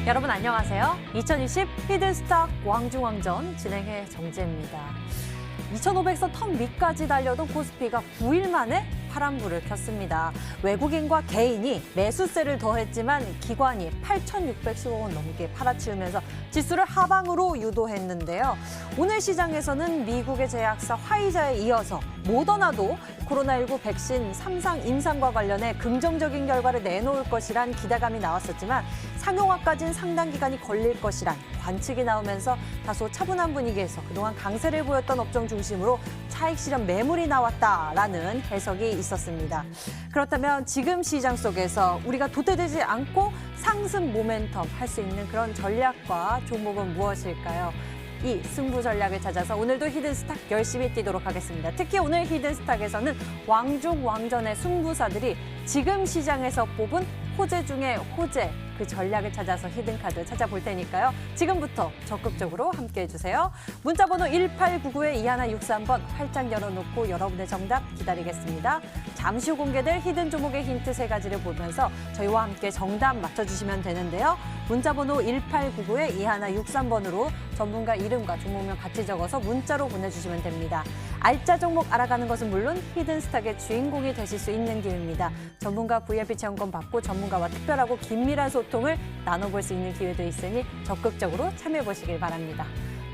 여러분 안녕하세요. 2020 히든스탁 왕중왕전 진행해 정재입니다. 2,500선 턱 밑까지 달려던 코스피가 9일 만에 파란불을 켰습니다. 외국인과 개인이 매수세를 더했지만 기관이 8,610억 원 넘게 팔아치우면서 지수를 하방으로 유도했는데요. 오늘 시장에서는 미국의 제약사 화이자에 이어서 모더나도 코로나19 백신 3상 임상과 관련해 긍정적인 결과를 내놓을 것이란 기대감이 나왔었지만 상용화까지는 상당 기간이 걸릴 것이란 관측이 나오면서 다소 차분한 분위기에서 그동안 강세를 보였던 업종 중심으로 차익 실현 매물이 나왔다라는 해석이 있었습니다. 그렇다면 지금 시장 속에서 우리가 도태되지 않고 상승 모멘텀 할 수 있는 그런 전략과 종목은 무엇일까요? 이 승부 전략을 찾아서 오늘도 히든스탁 열심히 뛰도록 하겠습니다. 특히 오늘 히든스탁에서는 왕중왕전의 승부사들이 지금 시장에서 뽑은 호재 중에 호재, 그 전략을 찾아서 히든카드 찾아볼 테니까요. 지금부터 적극적으로 함께해 주세요. 문자번호 1899에 2163번 활짝 열어놓고 여러분의 정답 기다리겠습니다. 잠시 후 공개될 히든 종목의 힌트 3가지를 보면서 저희와 함께 정답 맞춰주시면 되는데요. 문자번호 1899에 2163번으로 전문가 이름과 종목명 같이 적어서 문자로 보내주시면 됩니다. 알짜 종목 알아가는 것은 물론 히든스탁의 주인공이 되실 수 있는 기회입니다. 전문가 VIP 체험권 받고 전문가와 특별하고 긴밀한 소통을 나눠볼 수 있는 기회도 있으니 적극적으로 참여해보시길 바랍니다.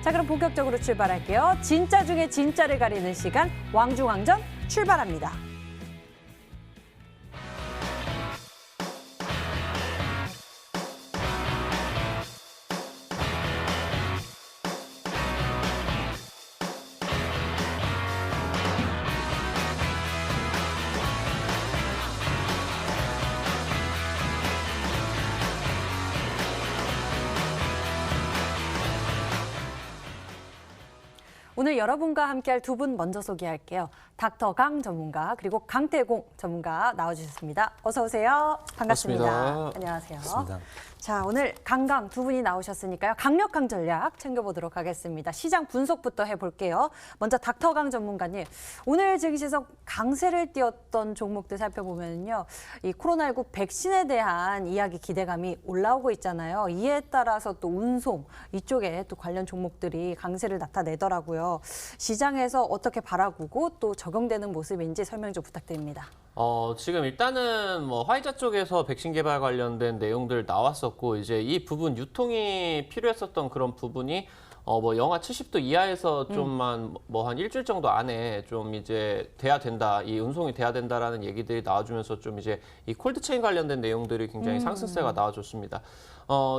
자, 그럼 본격적으로 출발할게요. 진짜 중에 진짜를 가리는 시간 왕중왕전 출발합니다. 오늘 여러분과 함께할 두 분 먼저 소개할게요. 닥터 강 전문가 그리고 강태공 전문가 나와주셨습니다. 어서 오세요. 반갑습니다. 반갑습니다. 안녕하세요. 반갑습니다. 자, 오늘 강강 두 분이 나오셨으니까요. 강력한 전략 챙겨보도록 하겠습니다. 시장 분석부터 해볼게요. 먼저 닥터 강 전문가님, 오늘 증시에서 강세를 띄웠던 종목들 살펴보면요. 이 코로나19 백신에 대한 이야기 기대감이 올라오고 있잖아요. 이에 따라서 또 운송 이쪽에 또 관련 종목들이 강세를 나타내더라고요. 시장에서 어떻게 바라보고 또 적용되는 모습인지 설명 좀 부탁드립니다. 지금 일단은 뭐 화이자 쪽에서 백신 개발 관련된 내용들 나왔었고 이제 이 부분 유통이 필요했었던 그런 부분이 뭐 영하 70도 이하에서 좀만 뭐 한 일주일 정도 안에 좀 이제 돼야 된다, 이 운송이 돼야 된다라는 얘기들이 나와주면서 좀 이제 이 콜드체인 관련된 내용들이 굉장히 상승세가 나와줬습니다.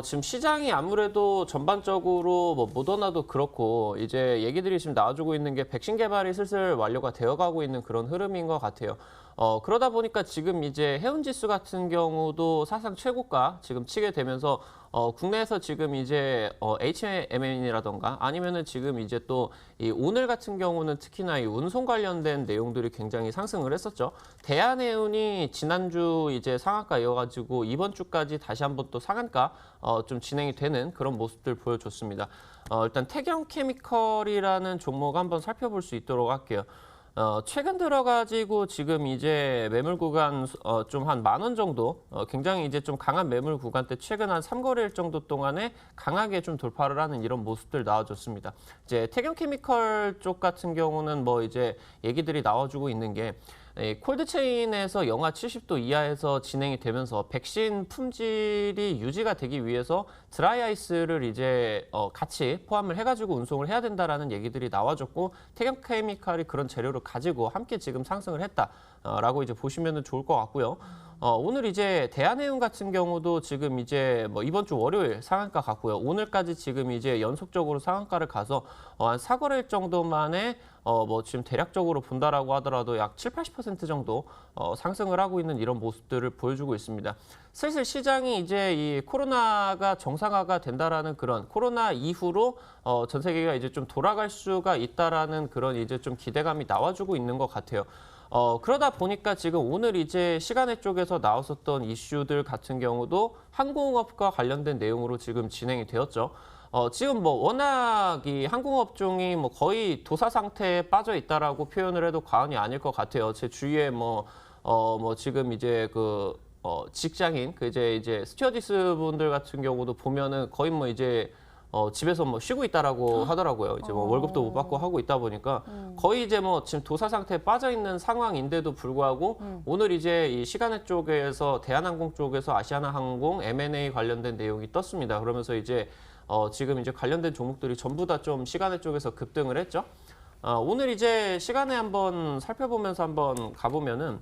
지금 시장이 아무래도 전반적으로 뭐 모더나도 그렇고 이제 얘기들이 지금 나와주고 있는 게 백신 개발이 슬슬 완료가 되어가고 있는 그런 흐름인 것 같아요. 그러다 보니까 지금 이제 해운지수 같은 경우도 사상 최고가 지금 치게 되면서 국내에서 지금 이제 HMM이라던가 아니면은 지금 이제 또 이 오늘 같은 경우는 특히나 이 운송 관련된 내용들이 굉장히 상승을 했었죠. 대한해운이 지난주 이제 상한가 이어가지고 이번 주까지 다시 한번 또 상한가 좀 진행이 되는 그런 모습들 보여줬습니다. 일단 태경케미컬이라는 종목 한번 살펴볼 수 있도록 할게요. 최근 들어가지고 지금 이제 매물 구간 좀 한 10,000원 정도 굉장히 이제 좀 강한 매물 구간대 최근 한 3거래일 정도 동안에 강하게 좀 돌파를 하는 이런 모습들 나와줬습니다. 이제 태경케미컬 쪽 같은 경우는 뭐 이제 얘기들이 나와주고 있는 게 콜드체인에서 영하 70도 이하에서 진행이 되면서 백신 품질이 유지가 되기 위해서 드라이아이스를 이제 같이 포함을 해가지고 운송을 해야 된다라는 얘기들이 나와줬고 태경케미칼이 그런 재료를 가지고 함께 지금 상승을 했다라고 이제 보시면 좋을 것 같고요. 오늘 이제 대한해운 같은 경우도 지금 이제 뭐 이번 주 월요일 상한가 갔고요. 오늘까지 지금 이제 연속적으로 상한가를 가서 한 4거래일 정도 만에 뭐 지금 대략적으로 본다라고 하더라도 약 70~80% 정도 상승을 하고 있는 이런 모습들을 보여주고 있습니다. 슬슬 시장이 이제 이 코로나가 정상화가 된다라는 그런 코로나 이후로 전 세계가 이제 좀 돌아갈 수가 있다라는 그런 이제 좀 기대감이 나와주고 있는 것 같아요. 그러다 보니까 지금 오늘 이제 시간회 쪽에서 나왔었던 이슈들 같은 경우도 항공업과 관련된 내용으로 지금 진행이 되었죠. 지금 뭐 워낙 이 항공업종이 뭐 거의 도사 상태에 빠져 있다라고 표현을 해도 과언이 아닐 것 같아요. 제 주위에 뭐 지금 이제 그 직장인 그 이제 스튜어디스 분들 같은 경우도 보면은 거의 뭐 이제 집에서 뭐 쉬고 있다라고 하더라고요. 이제 뭐 월급도 못 받고 하고 있다 보니까 거의 이제 뭐 지금 도사 상태에 빠져 있는 상황인데도 불구하고 오늘 이제 이 시간의 쪽에서 대한항공 쪽에서 아시아나항공 M&A 관련된 내용이 떴습니다. 그러면서 이제 지금 이제 관련된 종목들이 전부 다 좀 시간의 쪽에서 급등을 했죠. 오늘 이제 시간에 한번 살펴보면서 한번 가보면은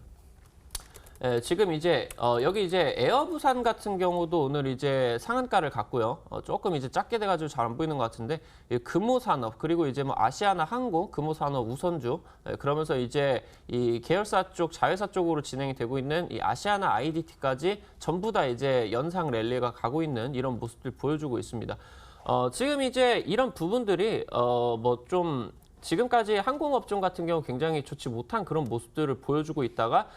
지금 이제 여기 이제 에어부산 같은 경우도 오늘 이제 상한가를 갔고요. 조금 이제 작게 돼가지고 잘 안 보이는 것 같은데 이 금호산업 그리고 이제 뭐 아시아나항공, 금호산업 우선주 그러면서 이제 이 계열사 쪽 자회사 쪽으로 진행이 되고 있는 이 아시아나 IDT까지 전부 다 이제 연상 랠리가 가고 있는 이런 모습들 보여주고 있습니다. 지금 이제 이런 부분들이 뭐 좀 지금까지 항공업종 같은 경우 굉장히 좋지 못한 그런 모습들을 보여주고 있다가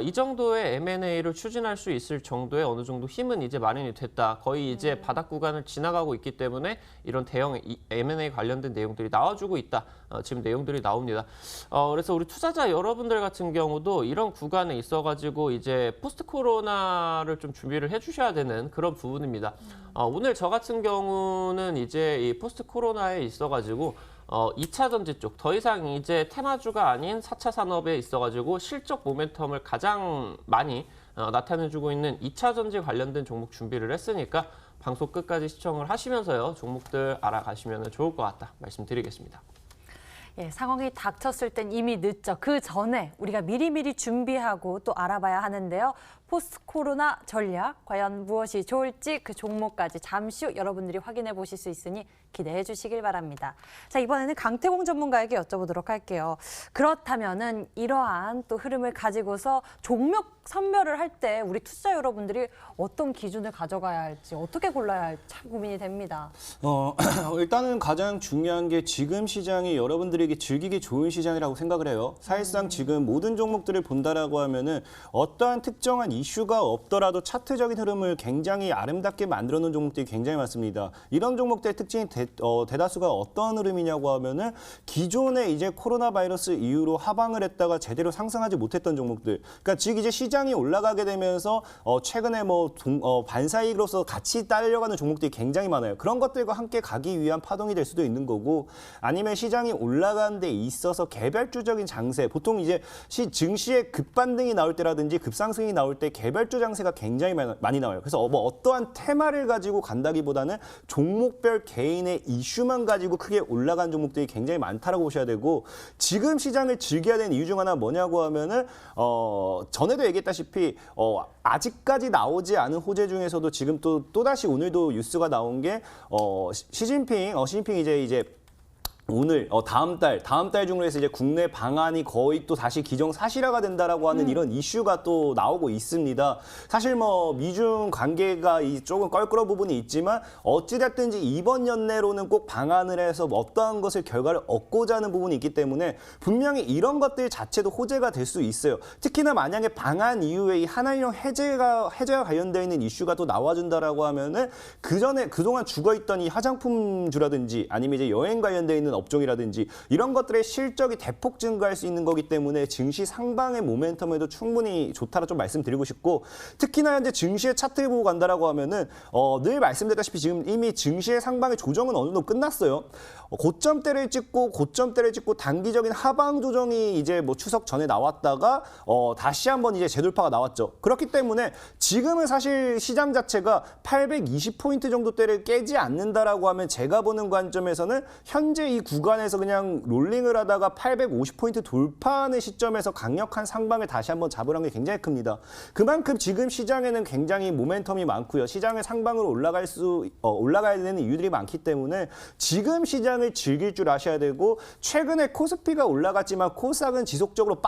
이 정도의 M&A를 추진할 수 있을 정도의 어느 정도 힘은 이제 마련이 됐다. 거의 이제 바닥 구간을 지나가고 있기 때문에 이런 대형 M&A 관련된 내용들이 나와주고 있다. 지금 내용들이 나옵니다. 그래서 우리 투자자 여러분들 같은 경우도 이런 구간에 있어가지고 이제 포스트 코로나를 좀 준비를 해주셔야 되는 그런 부분입니다. 오늘 저 같은 경우는 이제 이 포스트 코로나에 있어가지고 2차 전지 쪽, 더 이상 이제 테마주가 아닌 4차 산업에 있어가지고 실적 모멘텀을 가장 많이 나타내주고 있는 2차 전지 관련된 종목 준비를 했으니까 방송 끝까지 시청을 하시면서요. 종목들 알아가시면 좋을 것 같다 말씀드리겠습니다. 예, 상황이 닥쳤을 땐 이미 늦죠. 그 전에 우리가 미리미리 준비하고 또 알아봐야 하는데요. 포스트 코로나 전략, 과연 무엇이 좋을지 그 종목까지 잠시 후 여러분들이 확인해 보실 수 있으니 기대해 주시길 바랍니다. 자, 이번에는 강태공 전문가에게 여쭤보도록 할게요. 그렇다면은 이러한 또 흐름을 가지고서 종목 선별을 할 때 우리 투자자 여러분들이 어떤 기준을 가져가야 할지 어떻게 골라야 할지 참 고민이 됩니다. 일단은 가장 중요한 게 지금 시장이 여러분들에게 즐기기 좋은 시장이라고 생각을 해요. 사실상 지금 모든 종목들을 본다라고 하면은 어떠한 특정한 이슈가 없더라도 차트적인 흐름을 굉장히 아름답게 만들어 놓은 종목들이 굉장히 많습니다. 이런 종목들의 특징이 대다수가 어떤 흐름이냐고 하면은 기존에 이제 코로나 바이러스 이후로 하방을 했다가 제대로 상승하지 못했던 종목들. 그러니까 즉 이제 시장이 올라가게 되면서 최근에 뭐 반사이익으로서 같이 딸려가는 종목들이 굉장히 많아요. 그런 것들과 함께 가기 위한 파동이 될 수도 있는 거고 아니면 시장이 올라가는 데 있어서 개별주적인 장세, 보통 이제 증시의 급반등이 나올 때라든지 급상승이 나올 때 개별주 장세가 굉장히 많이 나와요. 그래서 뭐 어떠한 테마를 가지고 간다기보다는 종목별 개인의 이슈만 가지고 크게 올라간 종목들이 굉장히 많다라고 보셔야 되고 지금 시장을 즐겨야 되는 이유 중 하나 뭐냐고 하면은 전에도 얘기했다시피 아직까지 나오지 않은 호재 중에서도 지금 또다시 오늘도 뉴스가 나온 게 시진핑이 이제 오늘 다음 달 중으로 해서 이제 국내 방한이 거의 또 다시 기정사실화가 된다라고 하는 이런 이슈가 또 나오고 있습니다. 사실 뭐 미중 관계가 조금 껄끄러운 부분이 있지만 어찌됐든지 이번 연내로는 꼭 방한을 해서 어떠한 것을 결과를 얻고자 하는 부분이 있기 때문에 분명히 이런 것들 자체도 호재가 될 수 있어요. 특히나 만약에 방한 이후에 이 한한령 해제와 관련되어 있는 이슈가 또 나와준다라고 하면은 그동안 죽어있던 이 화장품주라든지 아니면 이제 여행 관련되어 있는 업종이라든지 이런 것들의 실적이 대폭 증가할 수 있는 거기 때문에 증시 상방의 모멘텀에도 충분히 좋다라 좀 말씀드리고 싶고 특히나 현재 증시의 차트를 보고 간다라고 하면은 늘 말씀드렸다시피 지금 이미 증시의 상방의 조정은 어느 정도 끝났어요. 고점대를 찍고 단기적인 하방 조정이 이제 뭐 추석 전에 나왔다가 다시 한번 이제 재돌파가 나왔죠. 그렇기 때문에 지금은 사실 시장 자체가 820포인트 정도대를 깨지 않는다라고 하면 제가 보는 관점에서는 현재 이 구간에서 그냥 롤링을 하다가 850포인트 돌파하는 시점에서 강력한 상방을 다시 한번 잡으라는 게 굉장히 큽니다. 그만큼 지금 시장에는 굉장히 모멘텀이 많고요. 시장의 상방으로 올라가야 되는 이유들이 많기 때문에 지금 시장을 즐길 줄 아셔야 되고 최근에 코스피가 올라갔지만 코스닥은 지속적으로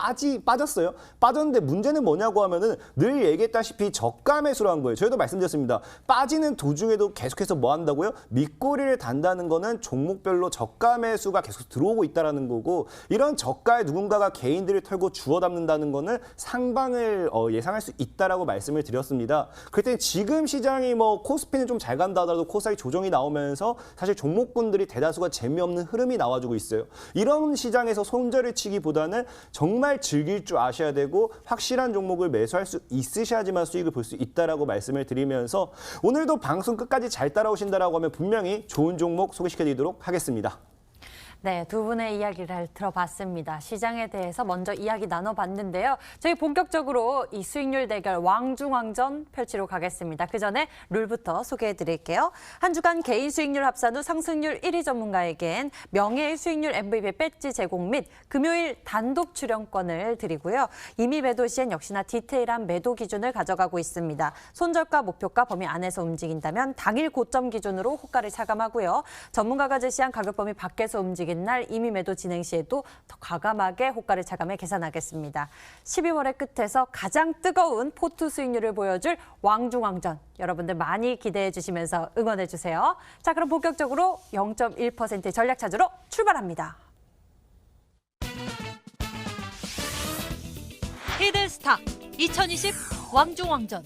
빠졌어요. 빠졌는데 문제는 뭐냐고 하면은 늘 얘기했다시피 저가 매수를 한 거예요. 저희도 말씀드렸습니다. 빠지는 도중에도 계속해서 뭐 한다고요? 밑꼬리를 단다는 거는 종목별로 저가 매수가 계속 들어오고 있다는 거고 이런 저가에 누군가가 개인들을 털고 주워 담는다는 거는 상방을 예상할 수 있다라고 말씀을 드렸습니다. 그때 지금 시장이 뭐 코스피는 좀 잘 간다 하더라도 코스닥 조정이 나오면서 사실 종목군들이 대다수가 재미없는 흐름이 나와주고 있어요. 이런 시장에서 손절을 치기보다는 정말 즐길 줄 아셔야 되고 확실한 종목을 매수할 수 있으셔야지만 수익을 볼 수 있다라고 말씀을 드리면서 오늘도 방송 끝까지 잘 따라오신다라고 하면 분명히 좋은 종목 소개시켜드리도록 하겠습니다. 네, 두 분의 이야기를 들어봤습니다. 시장에 대해서 먼저 이야기 나눠봤는데요. 저희 본격적으로 이 수익률 대결 왕중왕전 펼치러 가겠습니다. 그 전에 룰부터 소개해드릴게요. 한 주간 개인 수익률 합산 후 상승률 1위 전문가에겐 명예의 수익률 MVP 배지 제공 및 금요일 단독 출연권을 드리고요. 이미 매도 시엔 역시나 디테일한 매도 기준을 가져가고 있습니다. 손절가, 목표가 범위 안에서 움직인다면 당일 고점 기준으로 호가를 차감하고요. 전문가가 제시한 가격 범위 밖에서 움직인 날 이미 매도 진행 시에도 더 과감하게 호가를 차감해 계산하겠습니다. 12월의 끝에서 가장 뜨거운 포트 수익률을 보여줄 왕중왕전 여러분들 많이 기대해 주시면서 응원해 주세요. 자, 그럼 본격적으로 0.1%의 전략 찾으러 출발합니다. 히든스탁 2020 왕중왕전.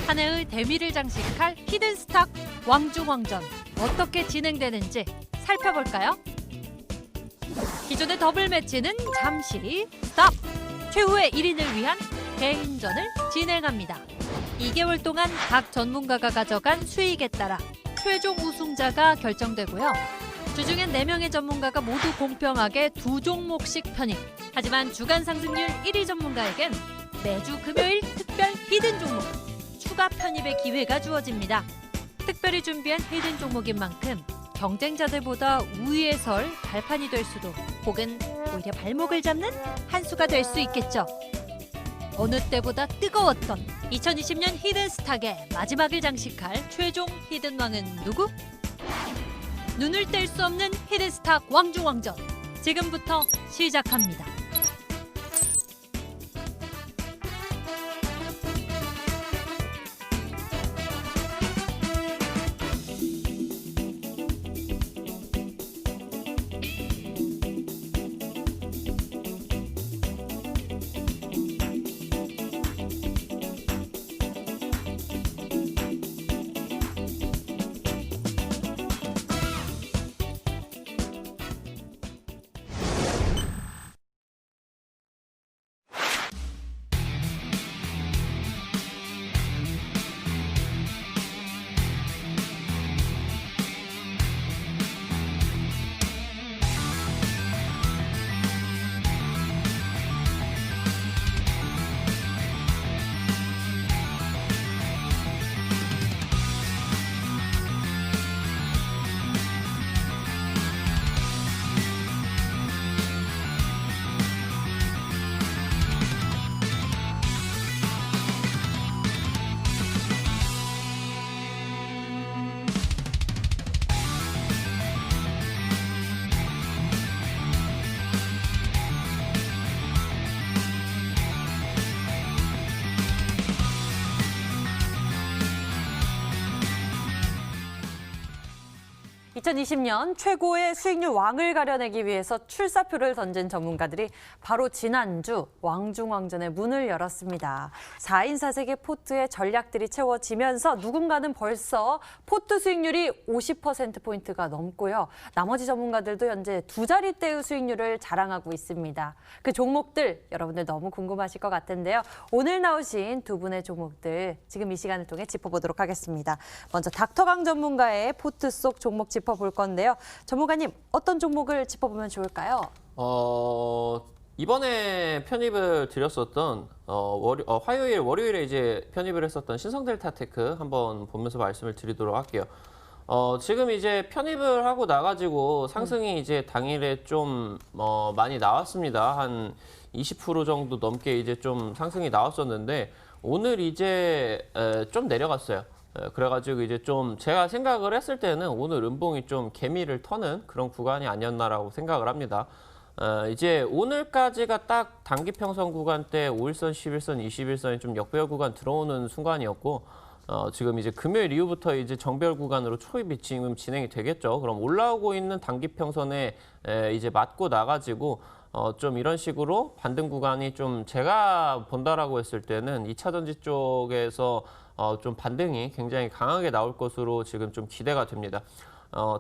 한 해의 대미를 장식할 히든스탁 왕중왕전. 어떻게 진행되는지 살펴볼까요? 기존의 더블 매치는 잠시 스탑! 최후의 1인을 위한 개인전을 진행합니다. 2개월 동안 각 전문가가 가져간 수익에 따라 최종 우승자가 결정되고요. 주중엔 4명의 전문가가 모두 공평하게 2종목씩 편입. 하지만 주간 상승률 1위 전문가에겐 매주 금요일 특별 히든 종목, 추가 편입의 기회가 주어집니다. 특별히 준비한 히든 종목인 만큼 경쟁자들보다 우위에 설 발판이 될 수도 혹은 오히려 발목을 잡는 한 수가 될 수 있겠죠. 어느 때보다 뜨거웠던 2020년 히든스탁의 마지막을 장식할 최종 히든왕은 누구? 눈을 뗄 수 없는 히든스탁 왕중왕전 지금부터 시작합니다. (2020년) 최고의 수익률 왕을 가려내기 위해서 출사표를 던진 전문가들이 바로 지난주 왕중왕전의 문을 열었습니다. 4인 4색의 포트의 전략들이 채워지면서 누군가는 벌써 포트 수익률이 50%포인트가 넘고요. 나머지 전문가들도 현재 2자릿대의 수익률을 자랑하고 있습니다. 그 종목들 여러분들 너무 궁금하실 것 같은데요. 오늘 나오신 두 분의 종목들 지금 이 시간을 통해 짚어보도록 하겠습니다. 먼저 닥터강 전문가의 포트 속 종목 짚어볼 건데요. 전문가님, 어떤 종목을 짚어보면 좋을까요? 이번에 편입을 드렸었던 화요일, 월요일에 이제 편입을 했었던 신성델타테크 한번 보면서 말씀을 드리도록 할게요. 지금 이제 편입을 하고 나가지고 상승이 이제 당일에 좀 많이 나왔습니다. 한 20% 정도 넘게 이제 좀 상승이 나왔었는데 오늘 이제 좀 내려갔어요. 그래가지고 이제 좀 제가 생각을 했을 때는 오늘 음봉이 좀 개미를 터는 그런 구간이 아니었나라고 생각을 합니다. 이제 오늘까지가 딱 단기 평선 구간 때 5일선, 11선, 21선이 좀 역배열 구간 들어오는 순간이었고 지금 이제 금요일 이후부터 이제 정별 구간으로 초입이 지금 진행이 되겠죠. 그럼 올라오고 있는 단기 평선에 이제 맞고 나가지고 좀 이런 식으로 반등 구간이 좀 제가 본다라고 했을 때는 2차 전지 쪽에서 좀 반등이 굉장히 강하게 나올 것으로 지금 좀 기대가 됩니다.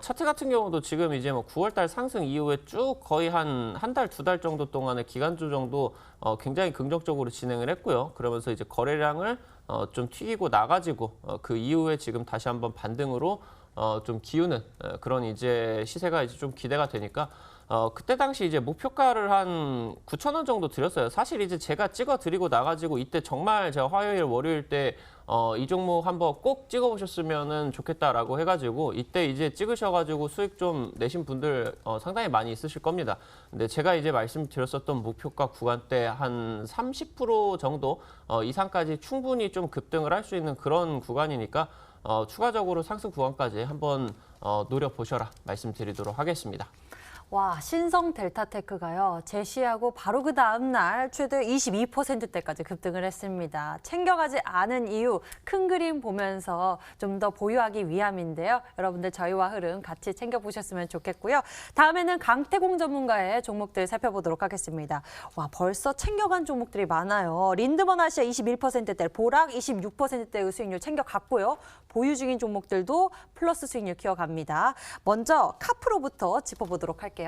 차트 같은 경우도 지금 이제 뭐 9월달 상승 이후에 쭉 거의 한 달, 2달 정도 동안의 기간주 정도 굉장히 긍정적으로 진행을 했고요. 그러면서 이제 거래량을 좀 튀기고 나가지고 그 이후에 지금 다시 한번 반등으로 좀 기우는 그런 이제 시세가 이제 좀 기대가 되니까 그때 당시 이제 목표가를 한 9,000원 정도 드렸어요. 사실 이제 제가 찍어 드리고 나가지고 이때 정말 제가 화요일, 월요일 때 이 종목 한번 꼭 찍어보셨으면 좋겠다라고 해가지고 이때 이제 찍으셔가지고 수익 좀 내신 분들 상당히 많이 있으실 겁니다. 근데 제가 이제 말씀드렸었던 목표가 구간대 한 30% 정도 이상까지 충분히 좀 급등을 할 수 있는 그런 구간이니까 추가적으로 상승 구간까지 한번 노려보셔라 말씀드리도록 하겠습니다. 와, 신성 델타테크가요. 제시하고 바로 그 다음 날 최대 22%대까지 급등을 했습니다. 챙겨가지 않은 이유 큰 그림 보면서 좀 더 보유하기 위함인데요. 여러분들 저희와 흐름 같이 챙겨보셨으면 좋겠고요. 다음에는 강태공 전문가의 종목들 살펴보도록 하겠습니다. 와, 벌써 챙겨간 종목들이 많아요. 린드먼 아시아 21%대, 보락 26%대의 수익률 챙겨갔고요. 보유 중인 종목들도 플러스 수익률 키워갑니다. 먼저 카프로부터 짚어보도록 할게요.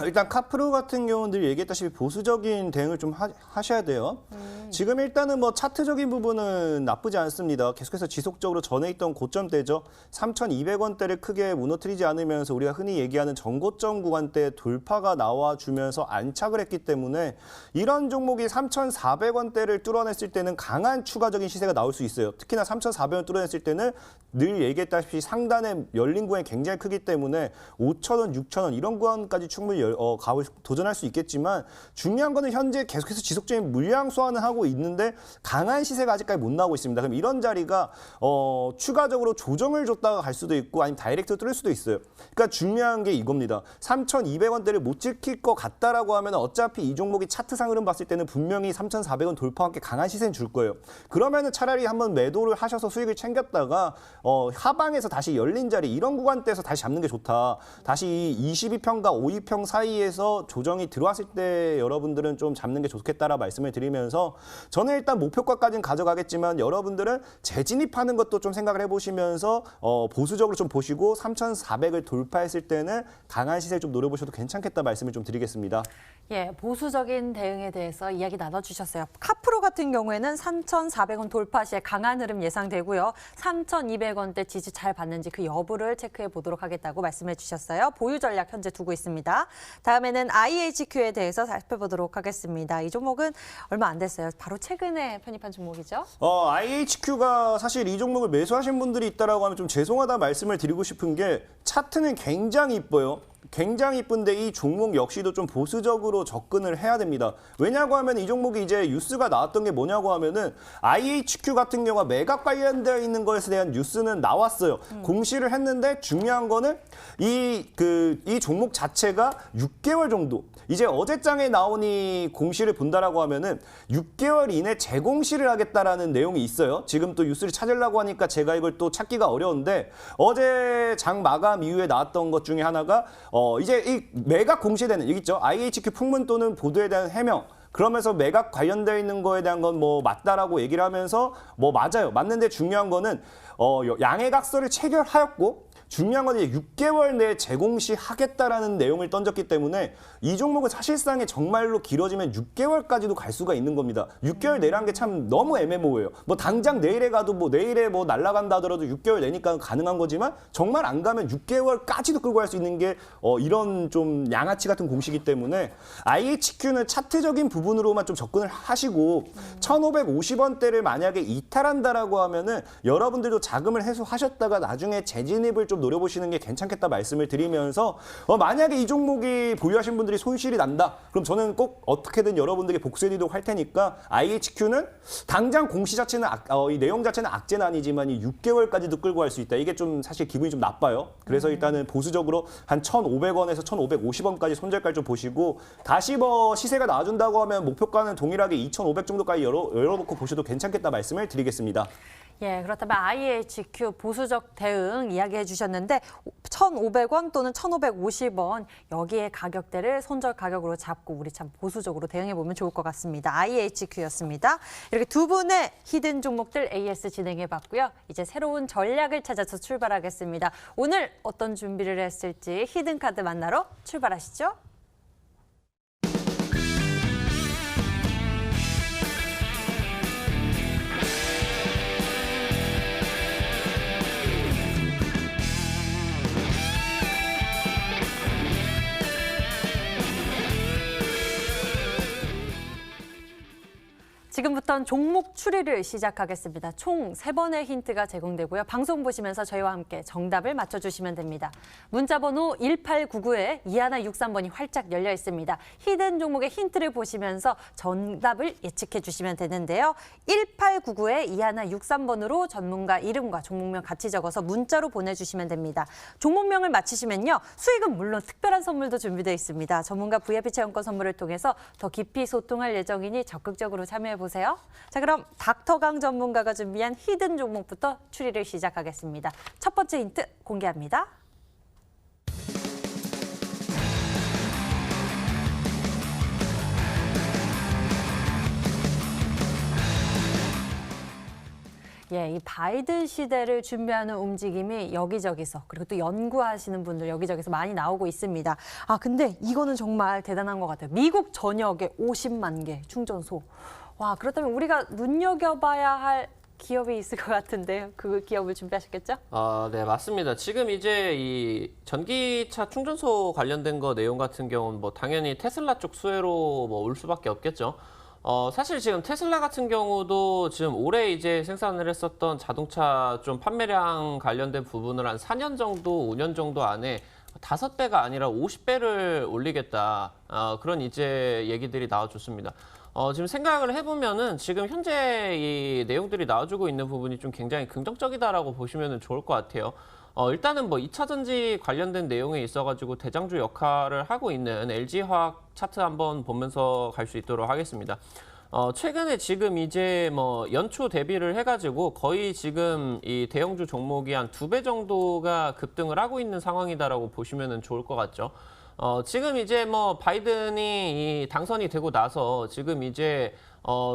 일단 카프로 같은 경우는 늘 얘기했다시피 보수적인 대응을 좀 하셔야 돼요. 지금 일단은 뭐 차트적인 부분은 나쁘지 않습니다. 계속해서 지속적으로 전에 있던 고점대죠. 3,200원대를 크게 무너뜨리지 않으면서 우리가 흔히 얘기하는 전고점 구간대 돌파가 나와주면서 안착을 했기 때문에 이런 종목이 3,400원대를 뚫어냈을 때는 강한 추가적인 시세가 나올 수 있어요. 특히나 3,400원 뚫어냈을 때는 늘 얘기했다시피 상단에 열린 구간이 굉장히 크기 때문에 5,000원, 6,000원 이런 구간까지 충분히 도전할 수 있겠지만 중요한 거는 현재 계속해서 지속적인 물량 소화는 하고 있는데 강한 시세가 아직까지 못 나오고 있습니다. 그럼 이런 자리가 추가적으로 조정을 줬다가 갈 수도 있고 아니면 다이렉트로 뚫을 수도 있어요. 그러니까 중요한 게 이겁니다. 3,200원대를 못 지킬 것 같다라고 하면 어차피 이 종목이 차트상 흐름 봤을 때는 분명히 3,400원 돌파와 함께 강한 시세는 줄 거예요. 그러면은 차라리 한번 매도를 하셔서 수익을 챙겼다가 하방에서 다시 열린 자리 이런 구간대에서 다시 잡는 게 좋다. 다시 22평과 52평 사이에서 조정이 들어왔을 때 여러분들은 좀 잡는 게 좋겠다라 말씀을 드리면서 저는 일단 목표가까지는 가져가겠지만 여러분들은 재진입하는 것도 좀 생각을 해보시면서 보수적으로 좀 보시고 3,400을 돌파했을 때는 강한 시세를 좀 노려보셔도 괜찮겠다 말씀을 좀 드리겠습니다. 예, 보수적인 대응에 대해서 이야기 나눠주셨어요. 카프로 같은 경우에는 3,400원 돌파 시에 강한 흐름 예상되고요. 3,200원대 지지 잘 받는지 그 여부를 체크해 보도록 하겠다고 말씀해 주셨어요. 보유 전략 현재 두고 있습니다. 다음에는 IHQ에 대해서 살펴보도록 하겠습니다. 이 종목은 얼마 안 됐어요. 바로 최근에 편입한 종목이죠. IHQ가 사실 이 종목을 매수하신 분들이 있다라고 하면 좀 죄송하다 말씀을 드리고 싶은 게 차트는 굉장히 이뻐요. 굉장히 이쁜데 이 종목 역시도 좀 보수적으로 접근을 해야 됩니다. 왜냐고 하면 이 종목이 이제 뉴스가 나왔던 게 뭐냐고 하면은 IHQ 같은 경우가 매각 관련되어 있는 것에 대한 뉴스는 나왔어요. 공시를 했는데 중요한 거는 이 종목 자체가 6개월 정도 이제 어제장에 나오니 공시를 본다라고 하면은 6개월 이내 재공시를 하겠다라는 내용이 있어요. 지금 또 뉴스를 찾으려고 하니까 제가 이걸 또 찾기가 어려운데 어제 장 마감 이후에 나왔던 것 중에 하나가 이제 이 매각 공시되는 여기 있죠. IHQ 풍문 또는 보도에 대한 해명. 그러면서 매각 관련되어 있는 거에 대한 건 뭐 맞다라고 얘기를 하면서 뭐 맞아요. 맞는데 중요한 거는 양해각서를 체결하였고 중요한 건 이제 6개월 내에 재공시 하겠다라는 내용을 던졌기 때문에 이 종목은 사실상에 정말로 길어지면 6개월까지도 갈 수가 있는 겁니다. 6개월 내라는 게 참 너무 애매모호해요. 뭐 당장 내일에 가도 뭐 내일에 뭐 날아간다 하더라도 6개월 내니까 가능한 거지만 정말 안 가면 6개월까지도 끌고 갈 수 있는 게 이런 좀 양아치 같은 공시기 때문에 IHQ는 차트적인 부분으로만 좀 접근을 하시고 1,550원대를 만약에 이탈한다라고 하면은 여러분들도 자금을 해소하셨다가 나중에 재진입을 좀 노려보시는 게 괜찮겠다 말씀을 드리면서 만약에 이 종목이 보유하신 분들이 손실이 난다. 그럼 저는 꼭 어떻게든 여러분들에게 복수해드리도록 할 테니까 IHQ는 당장 공시 자체는 이 내용 자체는 악재는 아니지만 이 6개월까지도 끌고 갈 수 있다. 이게 좀 사실 기분이 좀 나빠요. 그래서 일단은 보수적으로 한 1,500원에서 1,550원까지 손절가를 좀 보시고 다시 뭐 시세가 나와준다고 하면 목표가는 동일하게 2,500 정도까지 열어놓고 보셔도 괜찮겠다 말씀을 드리겠습니다. 예, 그렇다면 IHQ 보수적 대응 이야기해 주셨는데 1,500원 또는 1,550원 여기에 가격대를 손절 가격으로 잡고 우리 참 보수적으로 대응해 보면 좋을 것 같습니다. IHQ였습니다. 이렇게 두 분의 히든 종목들 AS 진행해 봤고요. 이제 새로운 전략을 찾아서 출발하겠습니다. 오늘 어떤 준비를 했을지 히든 카드 만나러 출발하시죠. 지금부터는 종목 추리를 시작하겠습니다. 총 3번의 힌트가 제공되고요. 방송 보시면서 저희와 함께 정답을 맞춰주시면 됩니다. 문자번호 1899에 2163번이 활짝 열려 있습니다. 히든 종목의 힌트를 보시면서 정답을 예측해 주시면 되는데요. 1899에 2163번으로 전문가 이름과 종목명 같이 적어서 문자로 보내주시면 됩니다. 종목명을 맞히시면요. 수익은 물론 특별한 선물도 준비되어 있습니다. 전문가 VIP 체험권 선물을 통해서 더 깊이 소통할 예정이니 적극적으로 참여해 보세요. 자, 그럼 닥터강 전문가가 준비한 히든 종목부터 추리를 시작하겠습니다. 첫 번째 힌트 공개합니다. 예, 이 바이든 시대를 준비하는 움직임이 여기저기서 그리고 또 연구하시는 분들 여기저기서 많이 나오고 있습니다. 아, 근데 이거는 정말 대단한 것 같아요. 미국 전역에 50만 개 충전소. 와, 그렇다면 우리가 눈여겨봐야 할 기업이 있을 것 같은데요. 그 기업을 준비하셨겠죠? 네, 맞습니다. 지금 이제 이 전기차 충전소 관련된 거 내용 같은 경우는 뭐 당연히 테슬라 쪽 수혜로 뭐 올 수밖에 없겠죠. 사실 지금 테슬라 같은 경우도 지금 올해 이제 생산을 했었던 자동차 좀 판매량 관련된 부분을 한 4년 정도, 5년 정도 안에 5배가 아니라 50배를 올리겠다. 그런 이제 얘기들이 나와줬습니다. 지금 생각을 해보면은 지금 현재 이 내용들이 나와주고 있는 부분이 좀 굉장히 긍정적이다라고 보시면 좋을 것 같아요. 일단은 뭐 2차 전지 관련된 내용에 있어가지고 대장주 역할을 하고 있는 LG화학 차트 한번 보면서 갈 수 있도록 하겠습니다. 최근에 지금 이제 뭐 연초 대비를 해가지고 거의 지금 이 대형주 종목이 한 2배 정도가 급등을 하고 있는 상황이다라고 보시면 좋을 것 같죠. 지금 이제 뭐 바이든이 이 당선이 되고 나서 지금 이제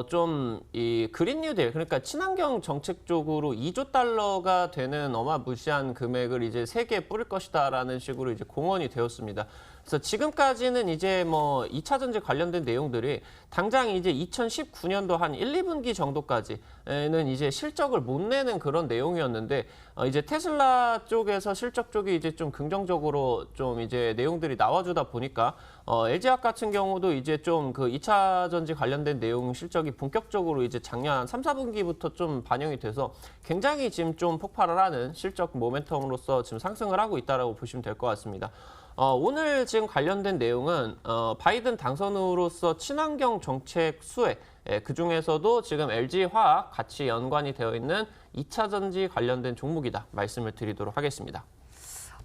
좀 이 그린 뉴딜 그러니까 친환경 정책 쪽으로 2조 달러가 되는 어마무시한 금액을 이제 세계에 뿌릴 것이다라는 식으로 이제 공언이 되었습니다. 그래서 지금까지는 이제 뭐 2차 전지 관련된 내용들이 당장 이제 2019년도 한 1, 2분기 정도까지는 이제 실적을 못 내는 그런 내용이었는데 이제 테슬라 쪽에서 실적 쪽이 이제 좀 긍정적으로 좀 이제 내용들이 나와주다 보니까 LG화학 같은 경우도 이제 좀 그 2차 전지 관련된 내용 실적이 본격적으로 이제 작년 3, 4분기부터 좀 반영이 돼서 굉장히 지금 좀 폭발을 하는 실적 모멘텀으로서 지금 상승을 하고 있다라고 보시면 될 것 같습니다. 오늘 지금 관련된 내용은 바이든 당선으로서 친환경 정책 수혜, 그중에서도 지금 LG화학 같이 연관이 되어 있는 2차 전지 관련된 종목이다 말씀을 드리도록 하겠습니다.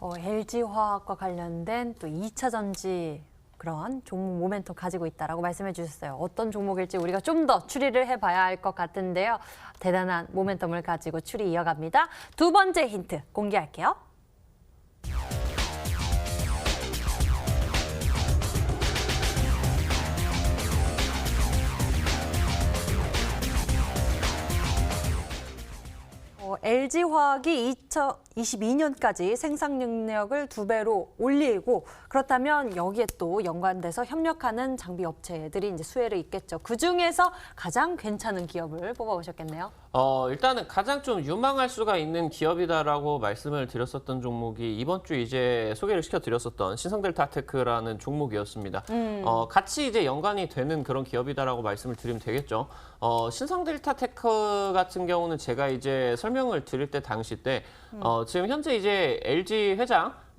LG화학과 관련된 또 2차 전지 그런 종목 모멘텀 가지고 있다라고 말씀해 주셨어요. 어떤 종목일지 우리가 좀 더 추리를 해봐야 할 것 같은데요. 대단한 모멘텀을 가지고 추리 이어갑니다. 두 번째 힌트 공개할게요. LG화학이 2022년까지 생산 능력을 2배로 올리고 그렇다면 여기에 또 연관돼서 협력하는 장비 업체들이 이제 수혜를 있겠죠. 그중에서 가장 괜찮은 기업을 뽑아오셨겠네요. 일단은 가장 좀 유망할 수가 있는 기업이다라고 말씀을 드렸었던 종목이 이번 주 이제 소개를 시켜드렸었던 신성델타테크라는 종목이었습니다. 같이 이제 연관이 되는 그런 기업이다라고 말씀을 드리면 되겠죠. 신성델타테크 같은 경우는 제가 이제 설명을 드릴 때 당시 때 지금 현재 이제 LG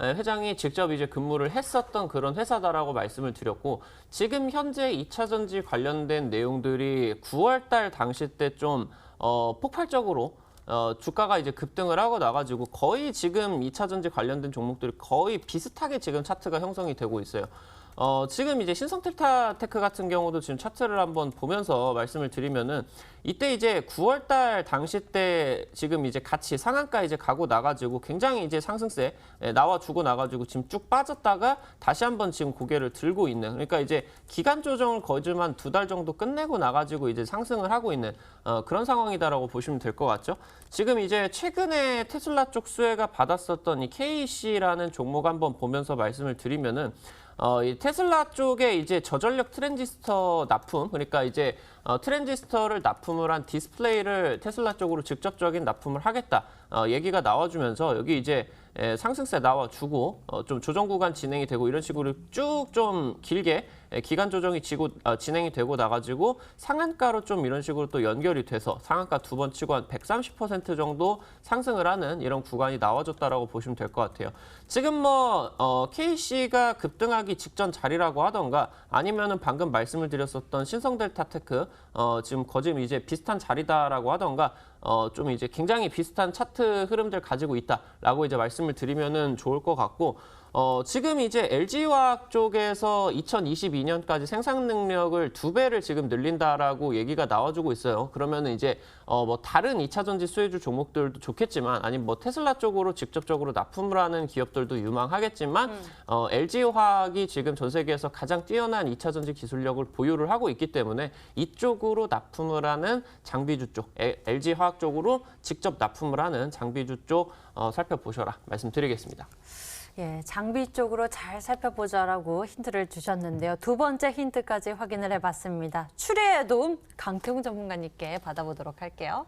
회장이 직접 이제 근무를 했었던 그런 회사다라고 말씀을 드렸고 지금 현재 2차 전지 관련된 내용들이 9월 달 당시 때 좀 폭발적으로 주가가 이제 급등을 하고 나가지고 거의 지금 2차 전지 관련된 종목들이 거의 비슷하게 지금 차트가 형성이 되고 있어요. 지금 이제 신성텔타테크 같은 경우도 지금 차트를 한번 보면서 말씀을 드리면은 이때 이제 9월 달 당시 때 지금 이제 같이 상한가 이제 가고 나가지고 굉장히 이제 상승세 나와주고 나가지고 지금 쭉 빠졌다가 다시 한번 지금 고개를 들고 있는, 그러니까 이제 기간 조정을 거의 좀 한 2달 정도 끝내고 나가지고 이제 상승을 하고 있는 그런 상황이다라고 보시면 될 것 같죠. 지금 이제 최근에 테슬라 쪽 수혜가 받았었던 이 KC라는 종목 한번 보면서 말씀을 드리면은 이 테슬라 쪽에 이제 저전력 트랜지스터 납품, 그러니까 이제 트랜지스터를 납품을 한 디스플레이를 테슬라 쪽으로 직접적인 납품을 하겠다 얘기가 나와주면서 여기 이제 상승세 나와주고 좀 조정 구간 진행이 되고 이런 식으로 쭉 좀 길게 기간 조정이 진행이 되고 나가지고 상한가로 좀 이런 식으로 또 연결이 돼서 상한가 2번 치고 한 130% 정도 상승을 하는 이런 구간이 나와줬다라고 보시면 될 것 같아요. 지금 뭐 KC가 급등하기 직전 자리라고 하던가 아니면은 방금 말씀을 드렸었던 신성델타테크 지금 거진 이제 비슷한 자리다라고 하던가 좀 이제 굉장히 비슷한 차트 흐름들 가지고 있다라고 이제 말씀을 드리면은 좋을 것 같고, 지금 이제 LG화학 쪽에서 2022년까지 생산 능력을 2배를 지금 늘린다라고 얘기가 나와주고 있어요. 그러면은 이제 뭐 다른 2차 전지 수혜주 종목들도 좋겠지만, 아니면 뭐 테슬라 쪽으로 직접적으로 납품을 하는 기업들도 유망하겠지만, LG화학이 지금 전 세계에서 가장 뛰어난 2차 전지 기술력을 보유를 하고 있기 때문에 이쪽으로 납품을 하는 장비주 쪽, LG화학 쪽으로 직접 납품을 하는 장비주 쪽 살펴보셔라 말씀드리겠습니다. 예, 장비 쪽으로 잘 살펴보자라고 힌트를 주셨는데요. 두 번째 힌트까지 확인을 해봤습니다. 추리의 도움 강태웅 전문가님께 받아보도록 할게요.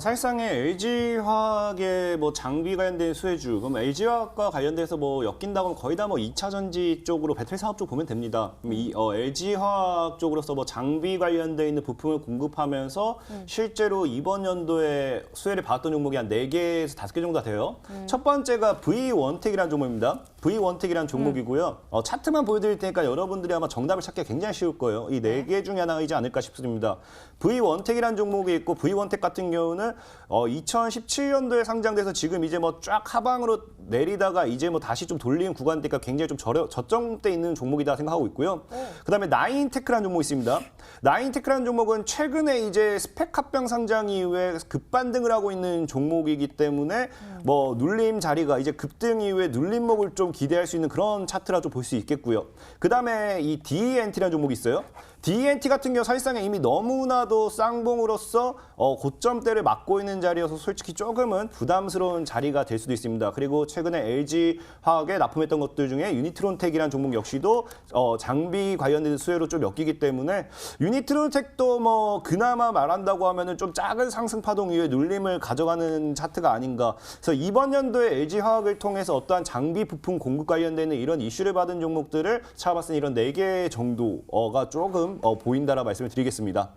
사실상의 LG화학의 뭐 장비 관련된 수혜주, 그럼 LG화학과 관련돼서 뭐 엮인다고 거의 다 뭐 2차 전지 쪽으로 배터리 사업 쪽 보면 됩니다. 그럼 LG화학 쪽으로서 뭐 장비 관련돼 있는 부품을 공급하면서 실제로 이번 연도에 수혜를 받았던 종목이 한 4개에서 5개 정도가 돼요. 첫 번째가 V원텍이라는 종목입니다. V원텍이라는 종목이고요. 차트만 보여드릴 테니까 여러분들이 아마 정답을 찾기가 굉장히 쉬울 거예요. 이 4개 중에 하나이지 않을까 싶습니다. V원텍이라는 종목이 있고, V원텍 같은 경우는 2017년도에 상장돼서 지금 이제 뭐 쫙 하방으로 내리다가 이제 뭐 다시 좀 돌리는 구간대가 굉장히 좀 저점대 있는 종목이다 생각하고 있고요. 그다음에 나인테크라는 종목이 있습니다. 나인테크라는 종목은 최근에 이제 스펙 합병 상장 이후에 급반등을 하고 있는 종목이기 때문에 뭐 눌림 자리가 이제 급등 이후에 눌림목을 좀 기대할 수 있는 그런 차트라 좀 볼 수 있겠고요. 그다음에 이 DENT라는 종목이 있어요. DENT 같은 경우 사실상에 이미 너무나도 쌍봉으로서 고점대를 막고 있는 자리여서 솔직히 조금은 부담스러운 자리가 될 수도 있습니다. 그리고 최근에 LG화학에 납품했던 것들 중에 유니트론텍이라는 종목 역시도 장비 관련된 수혜로 좀 엮이기 때문에 유니트론텍도 뭐 그나마 말한다고 하면은 좀 작은 상승 파동 이후에 눌림을 가져가는 차트가 아닌가. 그래서 이번 연도에 LG화학을 통해서 어떠한 장비 부품 공급 관련되는 이런 이슈를 받은 종목들을 찾아봤을 때 이런 4개 정도가 조금 보인다라 말씀을 드리겠습니다.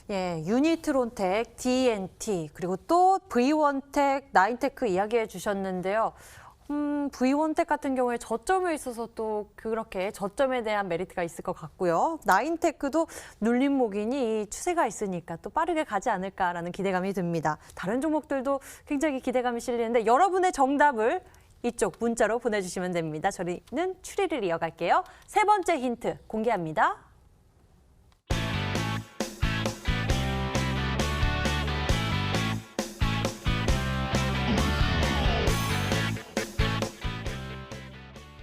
예, 유니트론텍, DNT, 그리고 또 V원텍, 나인테크 이야기해 주셨는데요. V원텍 같은 경우에 저점에 있어서 또 그렇게 저점에 대한 메리트가 있을 것 같고요. 나인테크도 눌림목이니 추세가 있으니까 또 빠르게 가지 않을까라는 기대감이 듭니다. 다른 종목들도 굉장히 기대감이 실리는데 여러분의 정답을 이쪽 문자로 보내주시면 됩니다. 저희는 추리를 이어갈게요. 세 번째 힌트 공개합니다.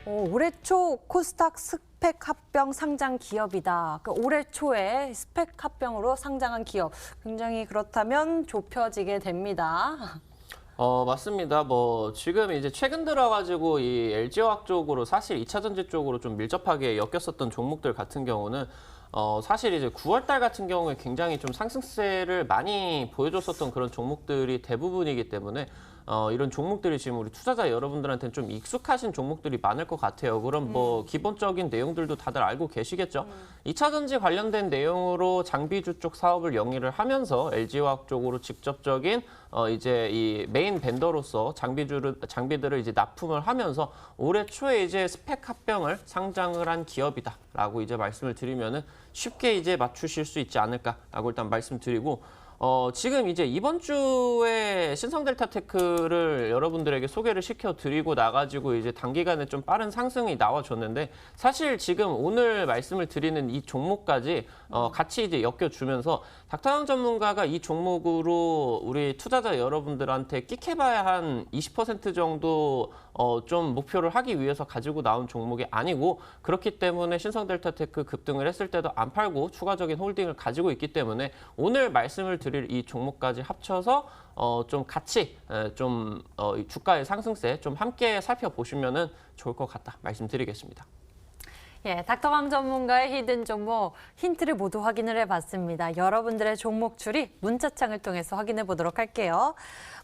올해 초 코스닥 스펙 합병 상장 기업이다. 올해 초에 스펙 합병으로 상장한 기업. 굉장히 그렇다면 좁혀지게 됩니다. 맞습니다. 뭐 지금 이제 최근 들어가지고 이 LG화학 쪽으로 사실 2차 전지 쪽으로 좀 밀접하게 엮였었던 종목들 같은 경우는 사실 이제 9월 달 같은 경우에 굉장히 좀 상승세를 많이 보여줬었던 그런 종목들이 대부분이기 때문에 이런 종목들이 지금 우리 투자자 여러분들한테는 좀 익숙하신 종목들이 많을 것 같아요. 그럼 뭐 기본적인 내용들도 다들 알고 계시겠죠. 2차 전지 관련된 내용으로 장비주 쪽 사업을 영위를 하면서 LG화학 쪽으로 직접적인 이제 이 메인 벤더로서 장비들을 이제 납품을 하면서 올해 초에 이제 스펙 합병을 상장을 한 기업이다라고 이제 말씀을 드리면은 쉽게 이제 맞추실 수 있지 않을까라고 일단 말씀드리고. 지금 이제 이번 주에 신성델타테크를 여러분들에게 소개를 시켜드리고 나가지고 이제 단기간에 좀 빠른 상승이 나와줬는데 사실 지금 오늘 말씀을 드리는 이 종목까지 같이 이제 엮여주면서 닥터왕 전문가가 이 종목으로 우리 투자자 여러분들한테 끽해봐야 한 20% 정도 좀 목표를 하기 위해서 가지고 나온 종목이 아니고 그렇기 때문에 신성델타테크 급등을 했을 때도 안 팔고 추가적인 홀딩을 가지고 있기 때문에 오늘 말씀을 드릴 이 종목까지 합쳐서 좀 같이 이 주가의 상승세 좀 함께 살펴보시면은 좋을 것 같다 말씀드리겠습니다. 예, 닥터강 전문가의 히든 종목 힌트를 모두 확인을 해봤습니다. 여러분들의 종목 추리 문자창을 통해서 확인해 보도록 할게요.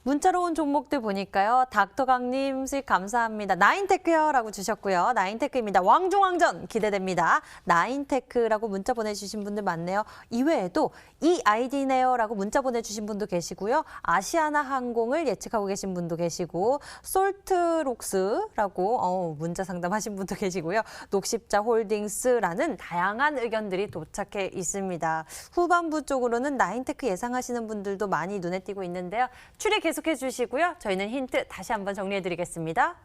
문자로 온 종목들 보니까요. 닥터강님 수익 감사합니다. 나인테크요라고 주셨고요. 나인테크입니다. 왕중왕전 기대됩니다. 나인테크라고 문자 보내주신 분들 많네요. 이외에도 이 아이디네요라고 문자 보내주신 분도 계시고요. 아시아나항공을 예측하고 계신 분도 계시고 솔트록스라고 문자 상담하신 분도 계시고요. 녹십자 홀딩스라는 다양한 의견들이 도착해 있습니다. 후반부 쪽으로는 나인테크 예상하시는 분들도 많이 눈에 띄고 있는데요. 추리 계속해 주시고요. 저희는 힌트 다시 한번 정리해 드리겠습니다.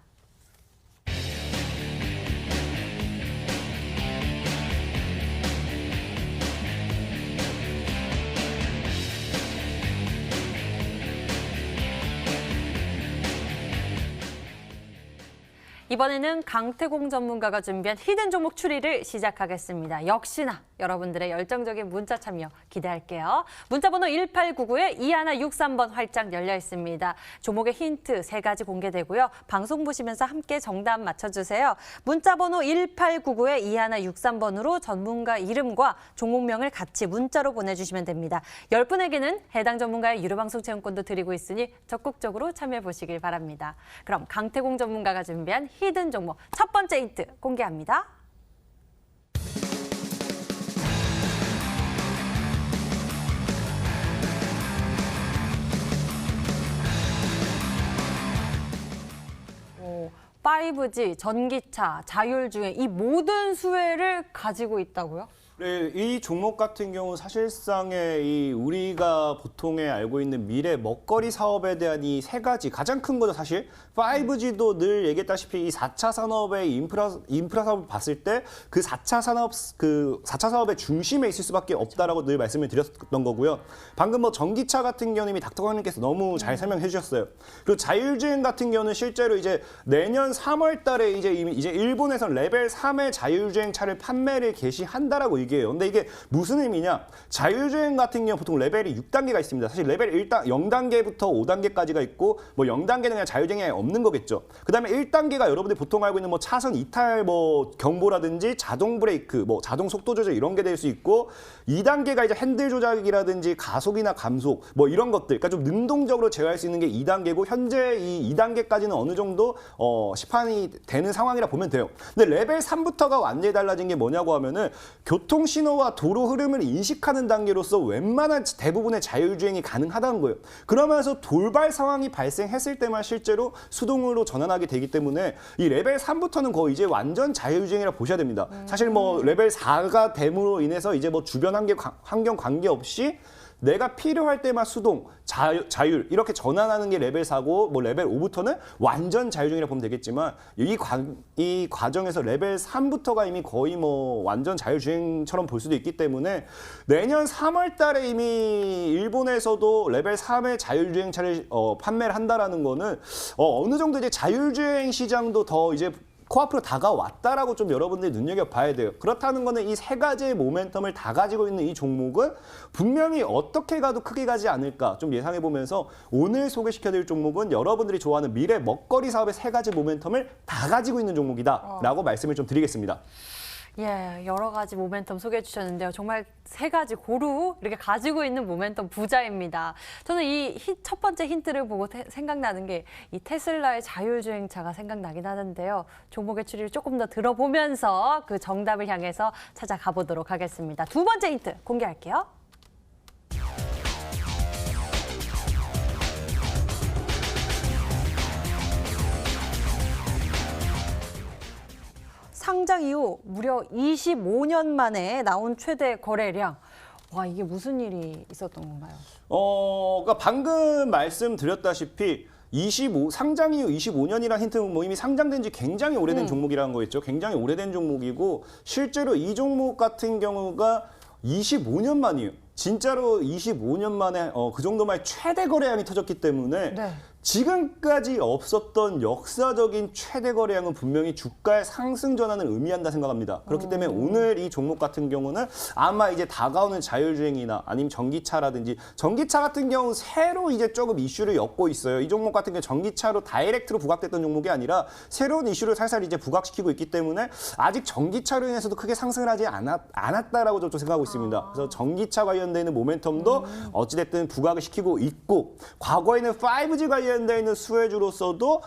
이번에는 강태공 전문가가 준비한 히든 종목 추리를 시작하겠습니다. 역시나 여러분들의 열정적인 문자 참여 기대할게요. 문자번호 1899-2163번 활짝 열려 있습니다. 종목의 힌트 3가지 공개되고요. 방송 보시면서 함께 정답 맞춰주세요. 문자번호 1899-2163번으로 전문가 이름과 종목명을 같이 문자로 보내주시면 됩니다. 10분에게는 해당 전문가의 유료방송 체험권도 드리고 있으니 적극적으로 참여해 보시길 바랍니다. 그럼 강태공 전문가가 준비한 히든 종목 첫 번째 힌트 공개합니다. 오, 5G, 전기차, 자율주행 이 모든 수혜를 가지고 있다고요? 네, 이 종목 같은 경우 사실상의 우리가 보통에 알고 있는 미래 먹거리 사업에 대한 이 3가지 가장 큰 거죠 사실 5G도 늘 얘기했다시피 이 4차 산업의 인프라 사업을 봤을 때 그 4차 사업의 중심에 있을 수밖에 없다라고 늘 말씀을 드렸던 거고요. 방금 뭐 전기차 같은 경우는 이미 닥터강님께서 너무 잘 설명해 주셨어요. 그리고 자율주행 같은 경우는 실제로 이제 내년 3월달에 이제 일본에서 레벨 3의 자율주행 차를 판매를 개시한다라고 얘기해요. 근데 이게 무슨 의미냐? 자율주행 같은 경우 보통 레벨이 6단계가 있습니다. 사실 레벨 0단계부터 5단계까지가 있고 뭐 0단계는 그냥 자율주행이 없는 거겠죠. 그다음에 1단계가 여러분들이 보통 알고 있는 뭐 차선 이탈 뭐 경보라든지 자동 브레이크, 뭐 자동 속도 조절 이런 게 될 수 있고 2단계가 이제 핸들 조작이라든지 가속이나 감속 뭐 이런 것들. 그러니까 좀 능동적으로 제어할 수 있는 게 2단계고 현재 이 2단계까지는 어느 정도 시판이 되는 상황이라 보면 돼요. 근데 레벨 3부터가 완전히 달라진 게 뭐냐고 하면은 교통 신호와 도로 흐름을 인식하는 단계로서 웬만한 대부분의 자율주행이 가능하다는 거예요. 그러면서 돌발 상황이 발생했을 때만 실제로 수동으로 전환하게 되기 때문에 이 레벨 3부터는 거의 이제 완전 자율주행이라 보셔야 됩니다. 사실 뭐 레벨 4가 됨으로 인해서 이제 뭐 주변 환경 관계없이 내가 필요할 때만 수동, 자율 이렇게 전환하는 게 레벨 4고 뭐 레벨 5부터는 완전 자율주행이라 보면 되겠지만 이 과정에서 레벨 3부터가 이미 거의 뭐 완전 자율주행처럼 볼 수도 있기 때문에 내년 3월 달에 이미 일본에서도 레벨 3의 자율주행차를 판매를 한다라는 거는 어느 정도 이제 자율주행 시장도 더 이제 코앞으로 다가왔다라고 좀 여러분들이 눈여겨봐야 돼요. 그렇다는 거는 이 3가지의 모멘텀을 다 가지고 있는 이 종목은 분명히 어떻게 가도 크게 가지 않을까 좀 예상해보면서 오늘 소개시켜드릴 종목은 여러분들이 좋아하는 미래 먹거리 사업의 3가지 모멘텀을 다 가지고 있는 종목이다라고 말씀을 좀 드리겠습니다. 예, 여러 가지 모멘텀 소개해 주셨는데요. 정말 3가지 고루 이렇게 가지고 있는 모멘텀 부자입니다. 저는 이 첫 번째 힌트를 보고 생각나는 게 이 테슬라의 자율주행차가 생각나긴 하는데요. 종목의 추리를 조금 더 들어보면서 그 정답을 향해서 찾아가 보도록 하겠습니다. 두 번째 힌트 공개할게요. 상장 이후 무려 25년 만에 나온 최대 거래량. 와, 이게 무슨 일이 있었던 건가요? 그러니까 방금 말씀드렸다시피 상장 이후 25년이라는 힌트 뭐 이미 상장된 지 굉장히 오래된 종목이라는 거겠죠. 굉장히 오래된 종목이고 실제로 이 종목 같은 경우가 25년 만이에요. 진짜로 25년 만에 그 정도 만에 최대 거래량이 터졌기 때문에 네. 지금까지 없었던 역사적인 최대 거래량은 분명히 주가의 상승 전환을 의미한다 생각합니다. 그렇기 때문에 오늘 이 종목 같은 경우는 아마 이제 다가오는 자율주행이나 아니면 전기차라든지 전기차 같은 경우 새로 이제 조금 이슈를 엮고 있어요. 이 종목 같은 경우 전기차로 다이렉트로 부각됐던 종목이 아니라 새로운 이슈를 살살 이제 부각시키고 있기 때문에 아직 전기차로 인해서도 크게 상승을 하지 않았다라고 좀 생각하고 있습니다. 그래서 전기차 관련되는 모멘텀도 어찌됐든 부각을 시키고 있고 과거에는 5G 관련되어 있는 수혜주로서도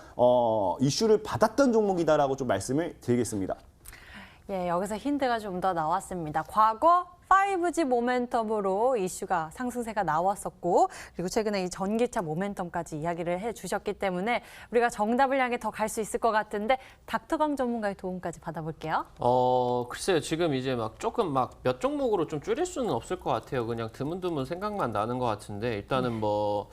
이슈를 받았던 종목이다라고 좀 말씀을 드리겠습니다. 예, 여기서 힌트가 좀 더 나왔습니다. 과거 5G 모멘텀으로 이슈가 상승세가 나왔었고 그리고 최근에 이 전기차 모멘텀까지 이야기를 해주셨기 때문에 우리가 정답을 향해 더 갈 수 있을 것 같은데 닥터강 전문가의 도움까지 받아볼게요. 글쎄요. 지금 이제 막 조금 막 몇 종목으로 좀 줄일 수는 없을 것 같아요. 그냥 드문드문 생각만 나는 것 같은데 일단은 뭐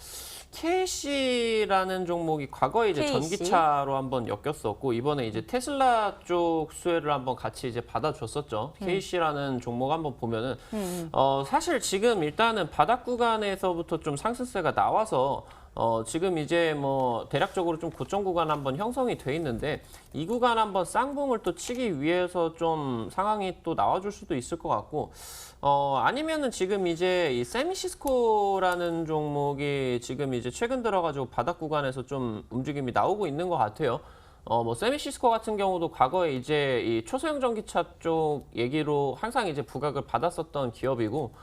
KC라는 종목이 과거에 이제 KC? 전기차로 한번 엮였었고 이번에 이제 테슬라 쪽 수혜를 한번 같이 이제 받아줬었죠. KC라는 종목 한번 보면은 사실 지금 일단은 바닥 구간에서부터 좀 상승세가 나와서 지금 이제 뭐 대략적으로 좀 고점 구간 한번 형성이 돼 있는데 이 구간 한번 쌍봉을 또 치기 위해서 좀 상황이 또 나와줄 수도 있을 것 같고 아니면은 지금 이제 이 세미시스코라는 종목이 지금 이제 최근 들어가지고 바닥 구간에서 좀 움직임이 나오고 있는 것 같아요. 뭐 세미시스코 같은 경우도 과거에 이제 이 초소형 전기차 쪽 얘기로 항상 이제 부각을 받았었던 기업이고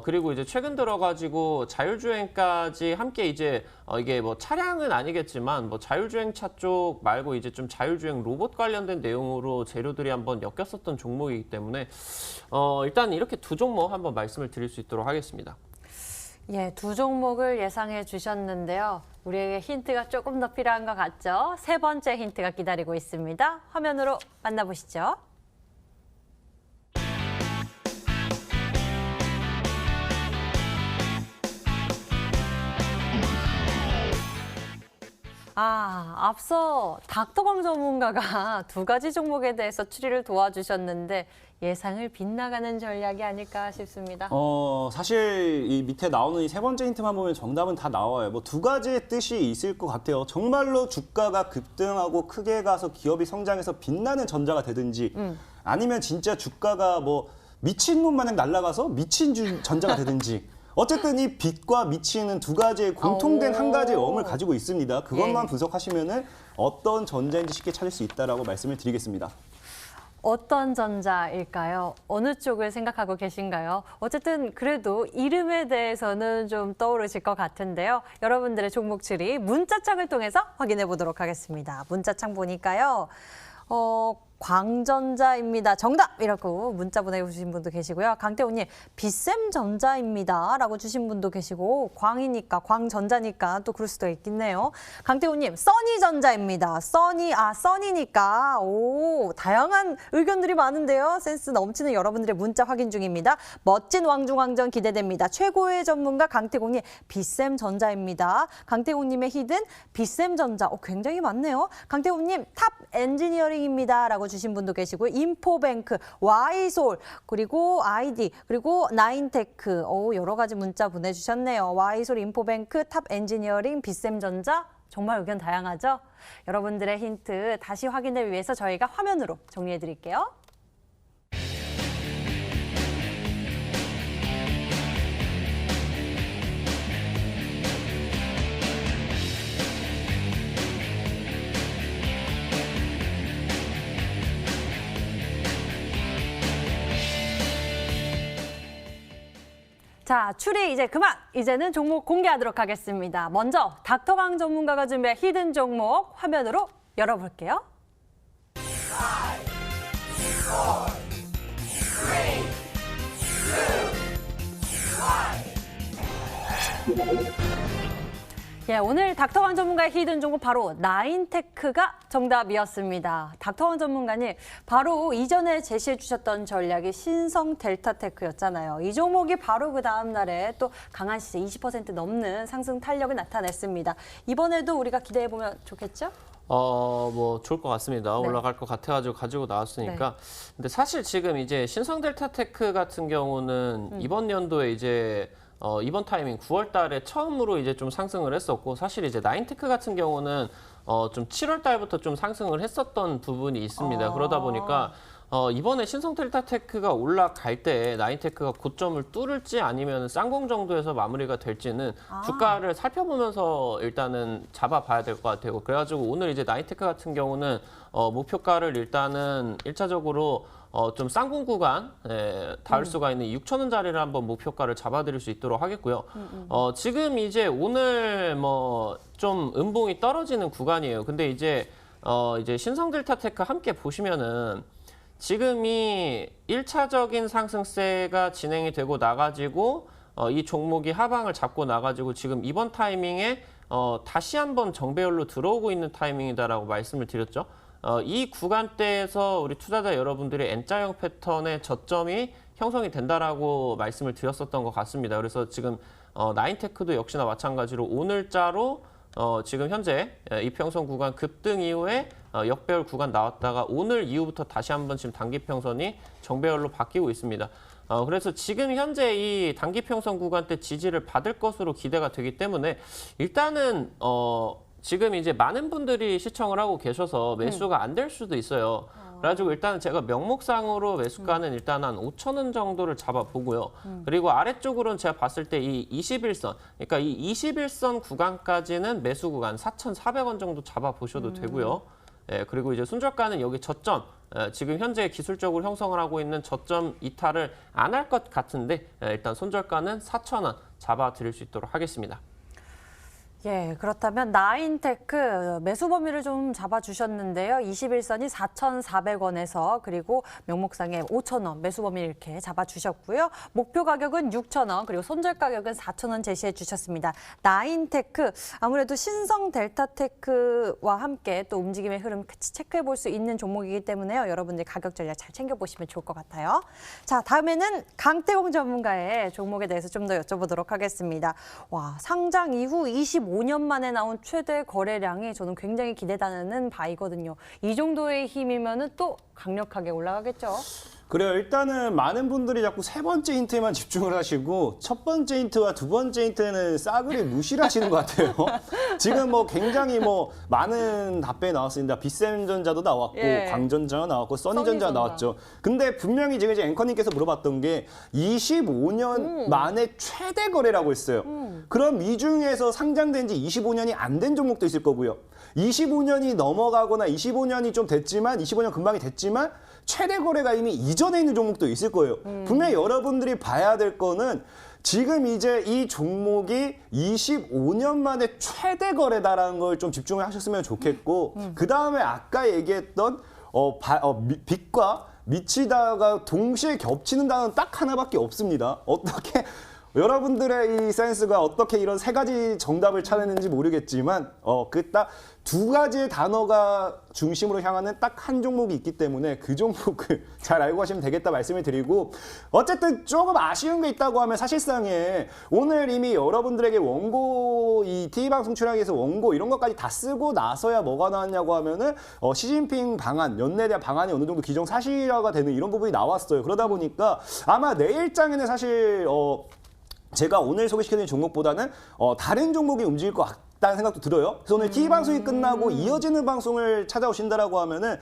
그리고 이제 최근 들어가지고 자율주행까지 함께 이제 이게 뭐 차량은 아니겠지만 뭐 자율주행차 쪽 말고 이제 좀 자율주행 로봇 관련된 내용으로 재료들이 한번 엮였었던 종목이기 때문에 일단 이렇게 두 종목 한번 말씀을 드릴 수 있도록 하겠습니다. 예, 두 종목을 예상해 주셨는데요. 우리에게 힌트가 조금 더 필요한 것 같죠? 세 번째 힌트가 기다리고 있습니다. 화면으로 만나보시죠. 앞서 닥터광 전문가가 두 가지 종목에 대해서 추리를 도와주셨는데 예상을 빗나가는 전략이 아닐까 싶습니다. 사실 이 밑에 나오는 이 세 번째 힌트만 보면 정답은 다 나와요. 뭐 두 가지의 뜻이 있을 것 같아요. 정말로 주가가 급등하고 크게 가서 기업이 성장해서 빛나는 전자가 되든지 아니면 진짜 주가가 뭐 미친놈 마냥 날아가서 미친 전자가 되든지 어쨌든 이 빛과 미치는 두 가지의 공통된 한 가지의 엄을 가지고 있습니다. 그것만 분석하시면은 어떤 전자인지 쉽게 찾을 수 있다라고 말씀을 드리겠습니다. 어떤 전자일까요? 어느 쪽을 생각하고 계신가요? 어쨌든 그래도 이름에 대해서는 좀 떠오르실 것 같은데요. 여러분들의 종목 추리 문자창을 통해서 확인해 보도록 하겠습니다. 문자창 보니까요. 광전자입니다. 정답! 이라고 문자 보내주신 분도 계시고요. 강태호님, 빗샘전자입니다. 라고 주신 분도 계시고 광이니까, 광전자니까 또 그럴 수도 있겠네요. 강태호님, 써니전자입니다. 써니니까. 오, 다양한 의견들이 많은데요. 센스 넘치는 여러분들의 문자 확인 중입니다. 멋진 왕중왕전 기대됩니다. 최고의 전문가 강태공님, 빗샘전자입니다. 강태공님의 히든 빗샘전자. 굉장히 많네요. 강태공님, 탑 엔지니어링입니다. 라고 주신 분도 계시고요. 인포뱅크, 와이솔, 그리고 아이디, 그리고 나인테크. 여러 가지 문자 보내주셨네요. 와이솔, 인포뱅크, 탑 엔지니어링, 빗샘전자. 정말 의견 다양하죠? 여러분들의 힌트 다시 확인을 위해서 저희가 화면으로 정리해 드릴게요. 자, 추리 이제 그만! 이제는 종목 공개하도록 하겠습니다. 먼저 닥터강 전문가가 준비한 히든 종목 화면으로 열어볼게요. 예, 오늘 닥터왕 전문가의 히든 종목 바로 나인테크가 정답이었습니다. 닥터왕 전문가님, 바로 이전에 제시해 주셨던 전략이 신성 델타테크였잖아요. 이 종목이 바로 그 다음 날에 또 강한 시세 20% 넘는 상승 탄력을 나타냈습니다. 이번에도 우리가 기대해 보면 좋겠죠? 뭐 좋을 것 같습니다. 네. 올라갈 것 같아가지고 가지고 나왔으니까. 근데 사실 지금 이제 신성 델타테크 같은 경우는 이번 연도에 이제 이번 타이밍 9월 달에 처음으로 이제 좀 상승을 했었고, 사실 이제 나인테크 같은 경우는 좀 7월 달부터 좀 상승을 했었던 부분이 있습니다. 그러다 보니까 이번에 신성 델타테크가 올라갈 때 나인테크가 고점을 뚫을지 아니면 쌍공 정도에서 마무리가 될지는 주가를 살펴보면서 일단은 잡아봐야 될 것 같아요. 그래가지고 오늘 이제 나인테크 같은 경우는 목표가를 일단은 1차적으로 좀 쌍공 구간 닿을 수가 있는 6,000원짜리를 한번 목표가를 잡아드릴 수 있도록 하겠고요. 지금 이제 오늘 뭐 좀 음봉이 떨어지는 구간이에요. 근데 이제 신성 델타테크 함께 보시면은 지금이 1차적인 상승세가 진행이 되고 나가지고 이 종목이 하방을 잡고 나가지고 지금 이번 타이밍에 다시 한번 정배열로 들어오고 있는 타이밍이다라고 말씀을 드렸죠. 이 구간대에서 우리 투자자 여러분들이 N자형 패턴의 저점이 형성이 된다라고 말씀을 드렸었던 것 같습니다. 그래서 지금 나인테크도 역시나 마찬가지로 오늘자로 지금 현재 이평선 구간 급등 이후에 역배열 구간 나왔다가 오늘 이후부터 다시 한번 지금 단기평선이 정배열로 바뀌고 있습니다. 그래서 지금 현재 이 단기평선 구간대 지지를 받을 것으로 기대가 되기 때문에 일단은 지금 이제 많은 분들이 시청을 하고 계셔서 매수가 안 될 수도 있어요. 그래가지고 일단은 제가 명목상으로 매수가는 일단 한 5,000원 정도를 잡아보고요. 그리고 아래쪽으로는 제가 봤을 때 이 21선, 그러니까 이 21선 구간까지는 매수 구간 4,400원 정도 잡아보셔도 되고요. 예, 그리고 이제 손절가는 여기 저점, 지금 현재 기술적으로 형성을 하고 있는 저점 이탈을 안 할 것 같은데 일단 손절가는 4,000원 잡아드릴 수 있도록 하겠습니다. 예, 그렇다면 나인테크 매수 범위를 좀 잡아주셨는데요. 21선이 4,400원에서 그리고 명목상에 5,000원 매수 범위 이렇게 잡아주셨고요. 목표 가격은 6,000원 그리고 손절 가격은 4,000원 제시해 주셨습니다. 나인테크 아무래도 신성 델타테크와 함께 또 움직임의 흐름 같이 체크해 볼 수 있는 종목이기 때문에요. 여러분들 가격 전략 잘 챙겨보시면 좋을 것 같아요. 자, 다음에는 강태공 전문가의 종목에 대해서 좀 더 여쭤보도록 하겠습니다. 와, 상장 이후 25년 만에 나온 최대 거래량이 저는 굉장히 기대되는 바이거든요. 이 정도의 힘이면은 또 강력하게 올라가겠죠. 그래요. 일단은 많은 분들이 자꾸 세 번째 힌트에만 집중을 하시고 첫 번째 힌트와 두 번째 힌트는 싸그리 무시를 하시는 것 같아요. 지금 뭐 굉장히 뭐 많은 답변이 나왔습니다. 비샘전자도 나왔고 예. 광전자가 나왔고 써니전자가 써니전자. 나왔죠. 근데 분명히 지금 이제 앵커님께서 물어봤던 게 25년 만에 최대 거래라고 했어요. 그럼 이 중에서 상장된 지 25년이 안 된 종목도 있을 거고요. 25년이 넘어가거나 25년이 좀 됐지만 25년 금방이 됐지만 최대 거래가 이미 이전에 있는 종목도 있을 거예요. 분명히 여러분들이 봐야 될 거는 지금 이제 이 종목이 25년 만에 최대 거래다라는 걸 좀 집중을 하셨으면 좋겠고 그 다음에 아까 얘기했던 빛과 미치다가 동시에 겹치는 단어는 딱 하나밖에 없습니다. 어떻게 여러분들의 이 센스가 어떻게 이런 세 가지 정답을 찾았는지 모르겠지만 그 딱 두 가지의 단어가 중심으로 향하는 딱 한 종목이 있기 때문에 그 종목을 잘 알고 가시면 되겠다 말씀을 드리고 어쨌든 조금 아쉬운 게 있다고 하면 사실상에 오늘 이미 여러분들에게 원고 이 TV방송 출연에서 원고 이런 것까지 다 쓰고 나서야 뭐가 나왔냐고 하면은 시진핑 방안, 연내에 대한 방안이 어느 정도 기정사실화가 되는 이런 부분이 나왔어요. 그러다 보니까 아마 내일장에는 사실 제가 오늘 소개시켜드린 종목보다는 다른 종목이 움직일 것 같다는 생각도 들어요. 그래서 오늘 TV방송이 끝나고 이어지는 방송을 찾아오신다라고 하면은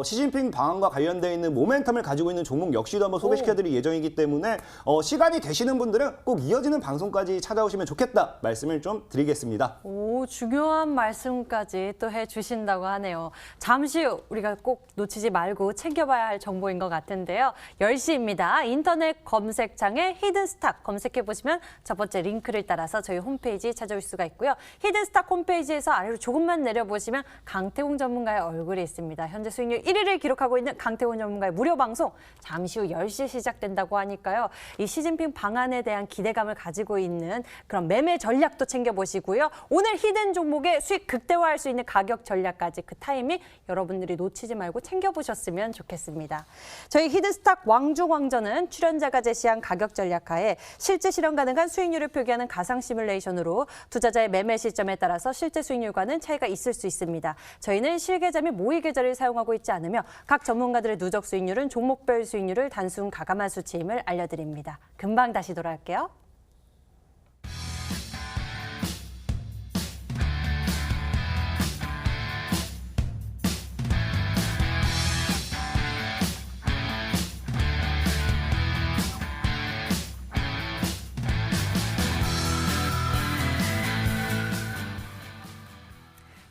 시진핑 방안과 관련되어 있는 모멘텀을 가지고 있는 종목 역시도 한번 소개시켜드릴 예정이기 때문에 시간이 되시는 분들은 꼭 이어지는 방송까지 찾아오시면 좋겠다 말씀을 좀 드리겠습니다. 오, 중요한 말씀까지 또 해주신다고 하네요. 잠시 후 우리가 꼭 놓치지 말고 챙겨봐야 할 정보인 것 같은데요. 10시입니다. 인터넷 검색창에 히든스탁 검색해보시면 첫 번째 링크를 따라서 저희 홈페이지 찾아올 수가 있고요. 히든스탁 홈페이지에서 아래로 조금만 내려보시면 강태공 전문가의 얼굴이 있습니다. 현재 수익률 1위를 기록하고 있는 강태공 전문가의 무료 방송 잠시 후 10시에 시작된다고 하니까요. 이 시진핑 방안에 대한 기대감을 가지고 있는 그런 매매 전략도 챙겨보시고요. 오늘 히든 종목의 수익 극대화할 수 있는 가격 전략까지 그 타이밍 여러분들이 놓치지 말고 챙겨보셨으면 좋겠습니다. 저희 히든스탁 왕중왕전은 출연자가 제시한 가격 전략하에 실제 실현 가능한 수익률을 표기하는 가상 시뮬레이션으로 투자자의 매매 시점에 따라서 실제 수익률과는 차이가 있을 수 있습니다. 저희는 실계좌 및 모의 계좌를 사용하고 있지 않으며 각 전문가들의 누적 수익률은 종목별 수익률을 단순 가감한 수치임을 알려드립니다. 금방 다시 돌아올게요.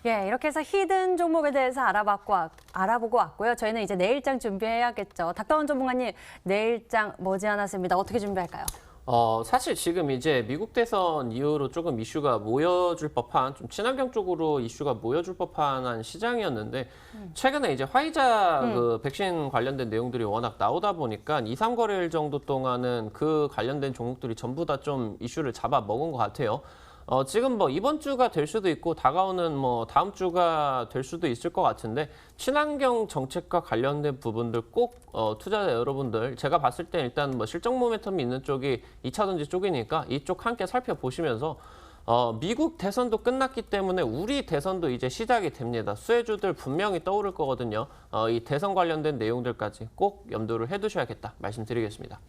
예, 이렇게 해서 히든 종목에 대해서 알아보고 왔고요. 저희는 이제 내일장 준비해야겠죠. 닥터원 전문가님, 내일장 머지않았습니다. 어떻게 준비할까요? 사실 지금 이제 미국 대선 이후로 조금 이슈가 모여줄 법한, 좀 친환경 쪽으로 이슈가 모여줄 법한 시장이었는데, 최근에 이제 화이자 그 백신 관련된 내용들이 워낙 나오다 보니까 2, 3거래일 정도 동안은 그 관련된 종목들이 전부 다 좀 이슈를 잡아먹은 것 같아요. 지금 뭐 이번 주가 될 수도 있고 다가오는 뭐 다음 주가 될 수도 있을 것 같은데 친환경 정책과 관련된 부분들 꼭 투자자 여러분들 제가 봤을 때 일단 뭐 실적 모멘텀이 있는 쪽이 2차전지 쪽이니까 이쪽 함께 살펴보시면서 미국 대선도 끝났기 때문에 우리 대선도 이제 시작이 됩니다. 수혜주들 분명히 떠오를 거거든요. 이 대선 관련된 내용들까지 꼭 염두를 해두셔야겠다 말씀드리겠습니다.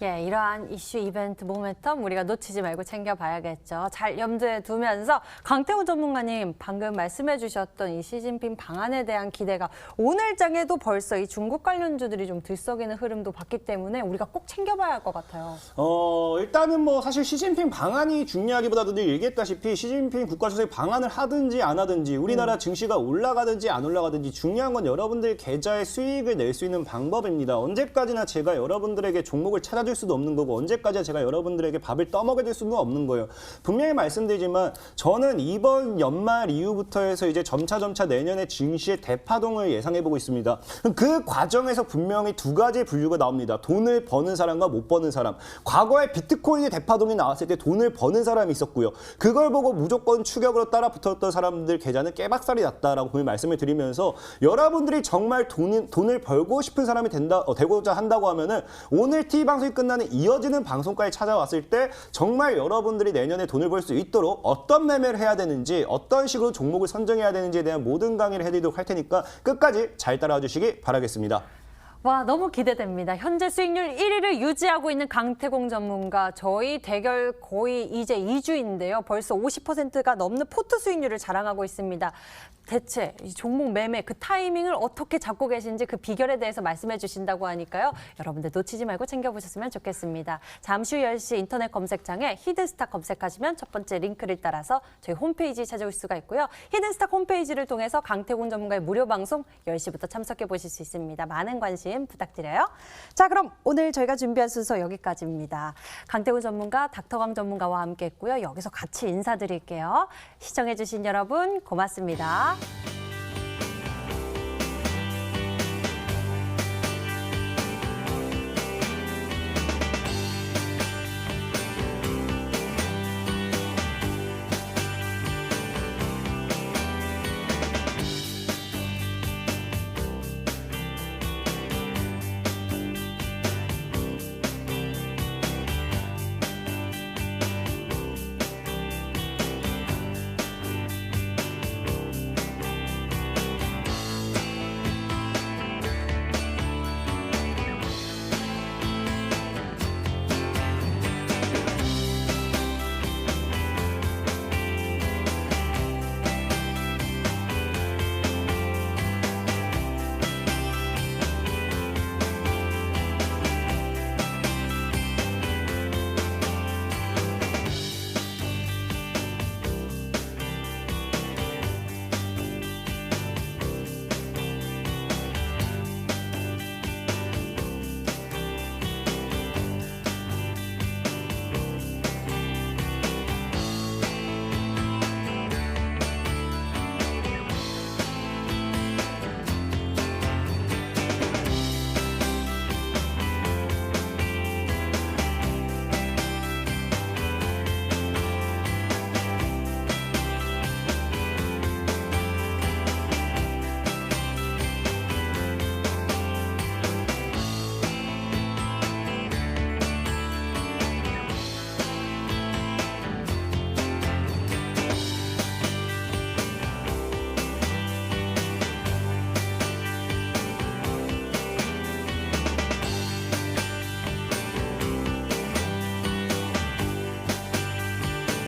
예, 이러한 이슈, 이벤트, 모멘텀 우리가 놓치지 말고 챙겨봐야겠죠. 잘 염두에 두면서 강태훈 전문가님 방금 말씀해 주셨던 이 시진핑 방안에 대한 기대가 오늘장에도 벌써 이 중국 관련주들이 좀 들썩이는 흐름도 봤기 때문에 우리가 꼭 챙겨봐야 할 것 같아요. 일단은 뭐 사실 시진핑 방안이 중요하기보다도 늘 얘기했다시피 시진핑 국가주석이 방안을 하든지 안 하든지 우리나라 증시가 올라가든지 안 올라가든지 중요한 건 여러분들 계좌에 수익을 낼 수 있는 방법입니다. 언제까지나 제가 여러분들에게 종목을 찾아줄 수도 없는 거고 언제까지나 제가 여러분들에게 밥을 떠먹여줄 수는 없는 거예요. 분명히 말씀드리지만 저는 이번 연말 이후부터 해서 이제 점차 내년에 증시의 대파동을 예상해보고 있습니다. 그 과정에서 분명히 두 가지 분류가 나옵니다. 돈을 버는 사람과 못 버는 사람. 과거에 비트코인의 대파동이 나왔을 때 돈을 버는 사람이 있었고요. 그걸 보고 무조건 추격으로 따라 붙었던 사람들 계좌는 깨박살이 났다라고 분명히 말씀을 드리면서 여러분들이 정말 돈을 벌고 싶은 사람이 되고자 한다고 하면은 오늘 TV 방송이 끝나는 이어지는 방송까지 찾아왔을 때 정말 여러분들이 내년에 돈을 벌 수 있도록 어떤 매매를 해야 되는지 어떤 식으로 종목을 선정해야 되는지에 대한 모든 강의를 해드리도록 할 테니까 끝까지 잘 따라와 주시기 바라겠습니다. 와, 너무 기대됩니다. 현재 수익률 1위를 유지하고 있는 강태공 전문가. 저희 대결 거의 이제 2주인데요. 벌써 50%가 넘는 포트 수익률을 자랑하고 있습니다. 대체 이 종목 매매 그 타이밍을 어떻게 잡고 계신지 그 비결에 대해서 말씀해 주신다고 하니까요. 여러분들 놓치지 말고 챙겨보셨으면 좋겠습니다. 잠시 후 10시 인터넷 검색창에 히든스탁 검색하시면 첫 번째 링크를 따라서 저희 홈페이지 찾아올 수가 있고요. 히든스탁 홈페이지를 통해서 강태공 전문가의 무료 방송 10시부터 참석해 보실 수 있습니다. 많은 관심 부탁드려요. 자, 그럼 오늘 저희가 준비한 순서 여기까지입니다. 강태훈 전문가, 닥터강 전문가와 함께 했고요. 여기서 같이 인사드릴게요. 시청해 주신 여러분 고맙습니다.